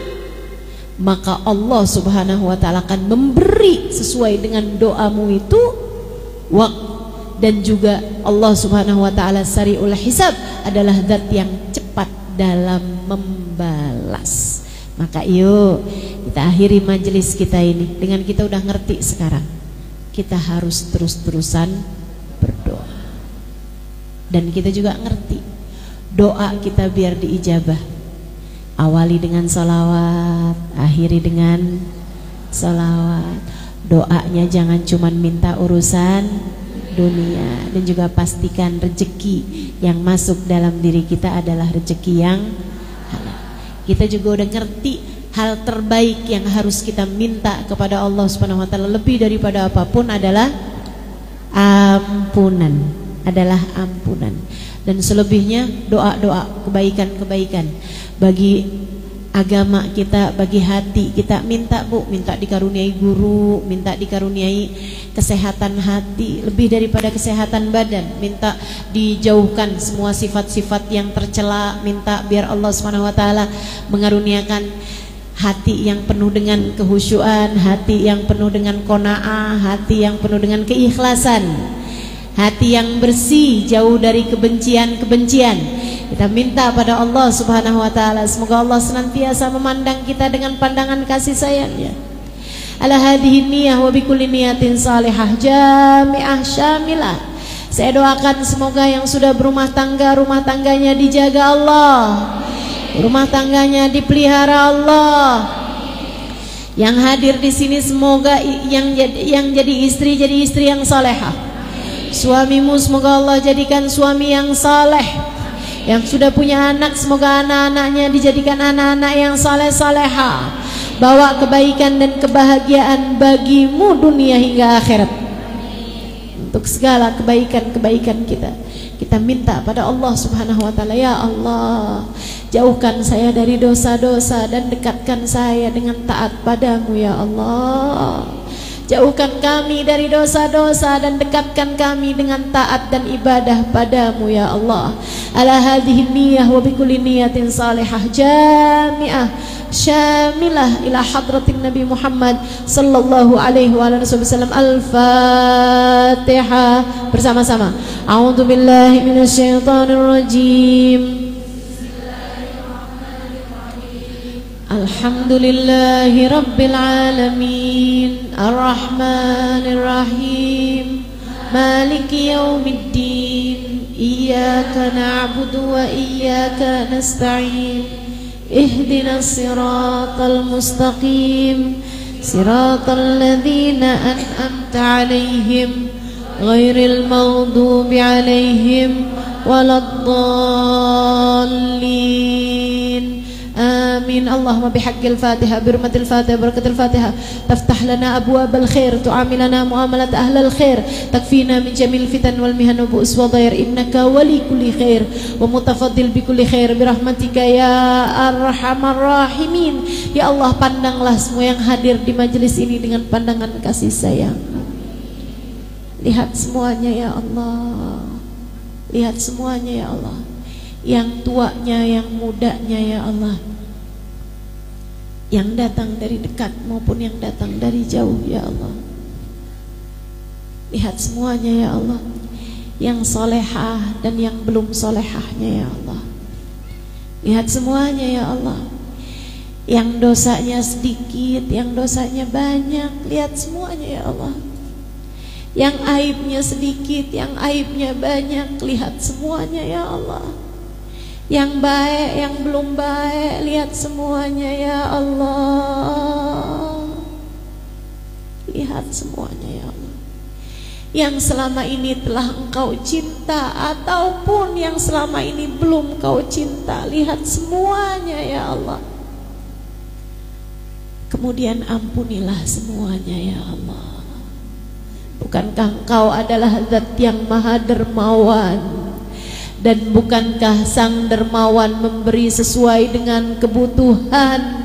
maka Allah Subhanahu wa ta'ala akan memberi sesuai dengan doamu itu. Dan juga Allah Subhanahu wa ta'ala sari'ul hisab, adalah zat yang cepat dalam membalas. Maka yuk kita akhiri majelis kita ini dengan kita udah ngerti sekarang. Kita harus terus-terusan berdoa. Dan kita juga ngerti doa kita biar diijabah, awali dengan salawat, akhiri dengan salawat. Doanya jangan cuma minta urusan dunia, dan juga pastikan rezeki yang masuk dalam diri kita adalah rezeki yang halal. Kita juga udah ngerti hal terbaik yang harus kita minta kepada Allah Subhanahu wa ta'ala lebih daripada apapun adalah ampunan. Dan selebihnya doa-doa kebaikan-kebaikan bagi agama kita, bagi hati kita. Minta minta dikaruniai guru, minta dikaruniai kesehatan hati lebih daripada kesehatan badan, minta dijauhkan semua sifat-sifat yang tercela, minta biar Allah Subhanahu wa ta'ala mengaruniakan hati yang penuh dengan kehusyuan, hati yang penuh dengan qanaah, hati yang penuh dengan keikhlasan, hati yang bersih, jauh dari kebencian-kebencian. Kita minta pada Allah Subhanahu wa ta'ala, semoga Allah senantiasa memandang kita dengan pandangan kasih sayangnya. Ala hadhihi niyah wa bikulli niyatin salihah jami'ah syamilah. Saya doakan semoga yang sudah berumah tangga, rumah tangganya dijaga Allah, rumah tangganya dipelihara Allah. Yang hadir di sini semoga yang jadi istri yang salehah. Suamimu semoga Allah jadikan suami yang saleh. Yang sudah punya anak semoga anak-anaknya dijadikan anak-anak yang saleh-saleha, bawa kebaikan dan kebahagiaan bagimu dunia hingga akhirat. Untuk segala kebaikan-kebaikan kita minta pada Allah Subhanahu wa ta'ala. Ya Allah, jauhkan saya dari dosa-dosa dan dekatkan saya dengan taat padamu ya Allah. Jauhkan kami dari dosa-dosa dan dekatkan kami dengan taat dan ibadah padamu ya Allah. Ala hadhihi niyah wa bikulli niyatin salihah jami'ah syamilah ila hadratin Nabi Muhammad sallallahu alaihi wa sallam. Al-Fatihah bersama-sama. A'udzu billahi minasyaitonir rajim. Alhamdulillahi rabbil alamin, arrahmanir rahim, maliki yaumiddin. إياك نعبد وإياك نستعين اهدنا الصراط المستقيم صراط الذين أنعمت عليهم غير المغضوب عليهم ولا الضالين آمين. اللهم بحق الفاتحة برمة الفاتحة بركة الفاتحة تفتح لنا أبواب الخير تعاملنا معاملة أهل الخير تكفينا من جميع الفتن والمهن وبؤس وضير إنك ولي كل خير ومتفضل بكل خير برحمتك ya arhamar rahimin. Ya Allah, pandanglah semua yang hadir di majelis ini dengan pandangan kasih sayang. Lihat semuanya ya Allah, lihat semuanya ya Allah, yang tuanya, yang mudanya ya Allah, yang datang dari dekat maupun yang datang dari jauh ya Allah. Lihat semuanya ya Allah, yang solehah dan yang belum solehahnya ya Allah. Lihat semuanya ya Allah, yang dosanya sedikit, yang dosanya banyak. Lihat semuanya ya Allah, yang aibnya sedikit, yang aibnya banyak. Lihat semuanya ya Allah, yang baik, yang belum baik. Lihat semuanya ya Allah, lihat semuanya ya Allah, yang selama ini telah Engkau cinta ataupun yang selama ini belum Kau cinta. Lihat semuanya ya Allah, kemudian ampunilah semuanya ya Allah. Bukankah Engkau adalah Zat yang Maha Dermawan, dan bukankah Sang Dermawan memberi sesuai dengan kebutuhan?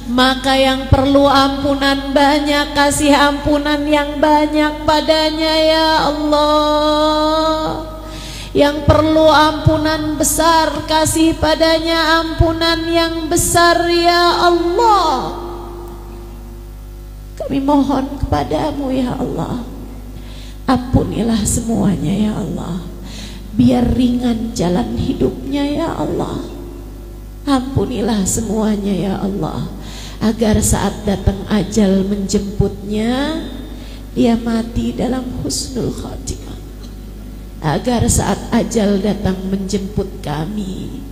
Maka yang perlu ampunan banyak, kasih ampunan yang banyak padanya ya Allah. Yang perlu ampunan besar, kasih padanya ampunan yang besar ya Allah. Kami mohon kepadamu ya Allah, ampunilah semuanya ya Allah, biar ringan jalan hidupnya ya Allah. Ampunilah semuanya ya Allah, agar saat datang ajal menjemputnya, dia mati dalam husnul khatimah. Agar saat ajal datang menjemput kami,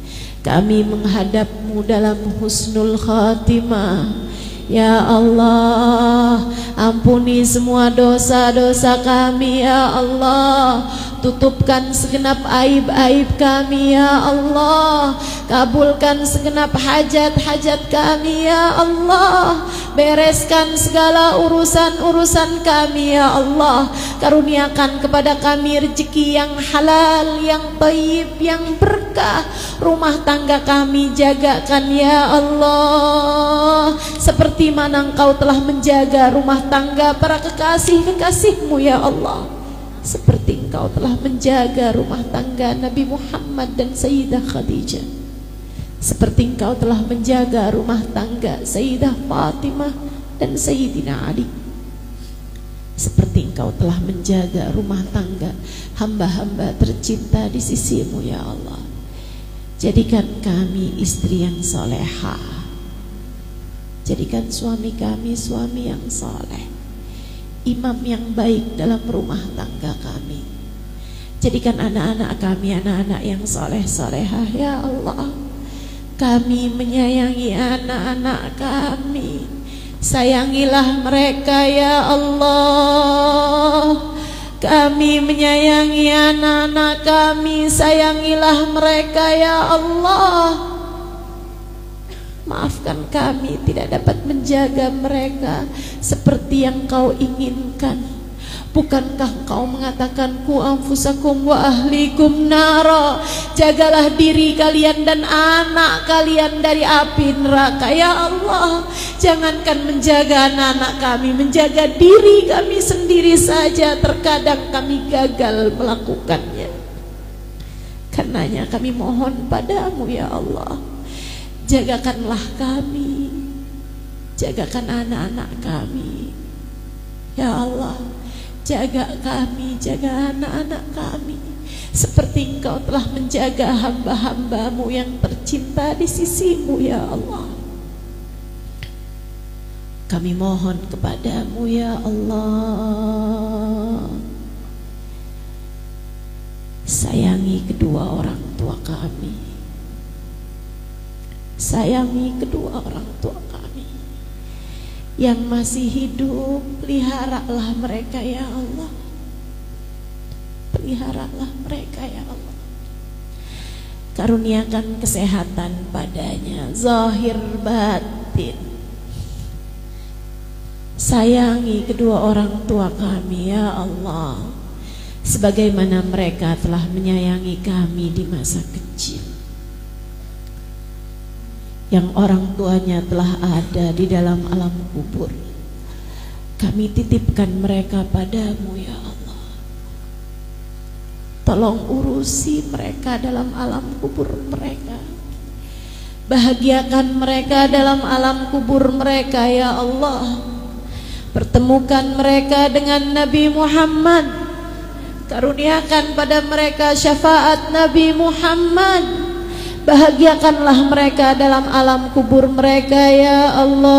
kami menghadapmu dalam husnul khatimah. Ya Allah, ampuni semua dosa-dosa kami ya Allah. Tutupkan segenap aib-aib kami ya Allah. Kabulkan segenap hajat-hajat kami ya Allah. Bereskan segala urusan-urusan kami ya Allah. Karuniakan kepada kami rezeki yang halal, yang thayyib, yang berkah. Rumah tangga kami jagakan ya Allah, seperti mana Engkau telah menjaga rumah tangga para kekasih-kekasih-Mu ya Allah. Seperti Engkau telah menjaga rumah tangga Nabi Muhammad dan Sayyidah Khadijah. Seperti Engkau telah menjaga rumah tangga Sayyidah Fatimah dan Sayyidina Ali. Seperti Engkau telah menjaga rumah tangga hamba-hamba tercinta di sisi-Mu ya Allah. Jadikan kami istri yang solehah. Jadikan suami kami suami yang soleh, imam yang baik dalam rumah tangga kami. Jadikan anak-anak kami anak-anak yang soleh-solehah ya Allah. Kami menyayangi anak-anak kami, sayangilah mereka ya Allah. Kami menyayangi anak-anak kami, sayangilah mereka ya Allah. Maafkan kami tidak dapat menjaga mereka seperti yang Kau inginkan. Bukankah Kau mengatakan ku anfusakum wa ahlikum nara, jagalah diri kalian dan anak kalian dari api neraka ya Allah. Jangankan menjaga anak-anak kami, menjaga diri kami sendiri saja terkadang kami gagal melakukannya. Karenanya kami mohon padamu ya Allah, jagakanlah kami, jagakan anak-anak kami ya Allah. Jaga kami, jaga anak-anak kami seperti Engkau telah menjaga hamba-hamba-Mu yang tercinta di sisi-Mu ya Allah. Kami mohon kepadamu ya Allah, Sayangi kedua orang tua kami. Sayangi kedua orang tua kami yang masih hidup. Peliharalah mereka ya Allah. Peliharalah mereka ya Allah. Karuniakan kesehatan padanya, zahir batin. Sayangi kedua orang tua kami ya Allah, sebagaimana mereka telah menyayangi kami di masa kecil, yang orang tuanya telah ada di dalam alam kubur. Kami titipkan mereka padamu ya Allah. Tolong urusi mereka dalam alam kubur mereka. Bahagiakan mereka dalam alam kubur mereka ya Allah. Pertemukan mereka dengan Nabi Muhammad. Karuniakan pada mereka syafaat Nabi Muhammad. Bahagiakanlah mereka dalam alam kubur mereka ya Allah.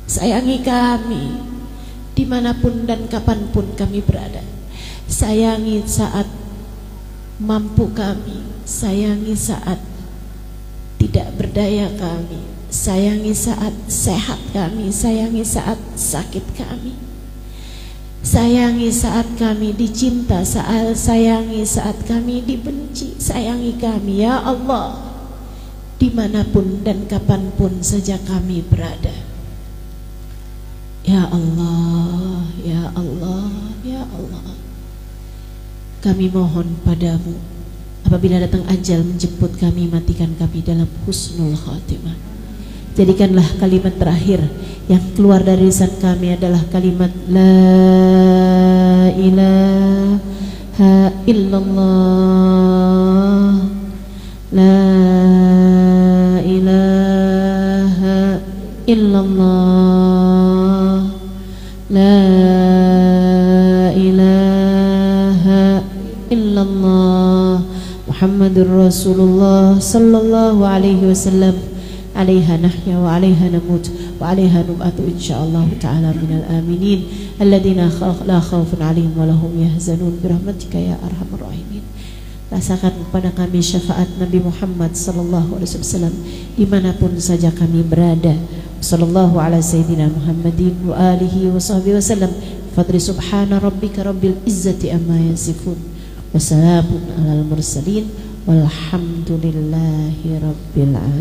Sayangi kami dimanapun dan kapanpun kami berada. Sayangi saat mampu kami, sayangi saat tidak berdaya kami, sayangi saat sehat kami, sayangi saat sakit kami, sayangi saat kami dicinta, sayangi saat kami dibenci. Sayangi kami ya Allah, dimanapun dan kapanpun saja kami berada. Ya Allah, ya Allah, ya Allah. Kami mohon padamu, apabila datang ajal menjemput kami, matikan kami dalam husnul khatimah. Jadikanlah kalimat terakhir yang keluar dari lisan kami adalah kalimat La ilaha illallah, La ilaha illallah, La ilaha illallah, Muhammadur Rasulullah sallallahu alaihi wasallam. Alaiha nahya wa alaiha namut wa alaiha nub'atu insyaallah ta'ala minal aminin alladzina la khaufun alaihim wa lahum yahzanun birahmatika ya arhamar rahimin. Rasakan kepada kami syafaat Nabi Muhammad sallallahu alaihi wasallam dimanapun saja kami berada. Sallallahu ala sayyidina Muhammadin wa alihi wa sahbihi wasallam. Fadri subhana rabbika rabbil izzati amma yasifun wa salamun alal mursalin walhamdulillahi rabbil alamin.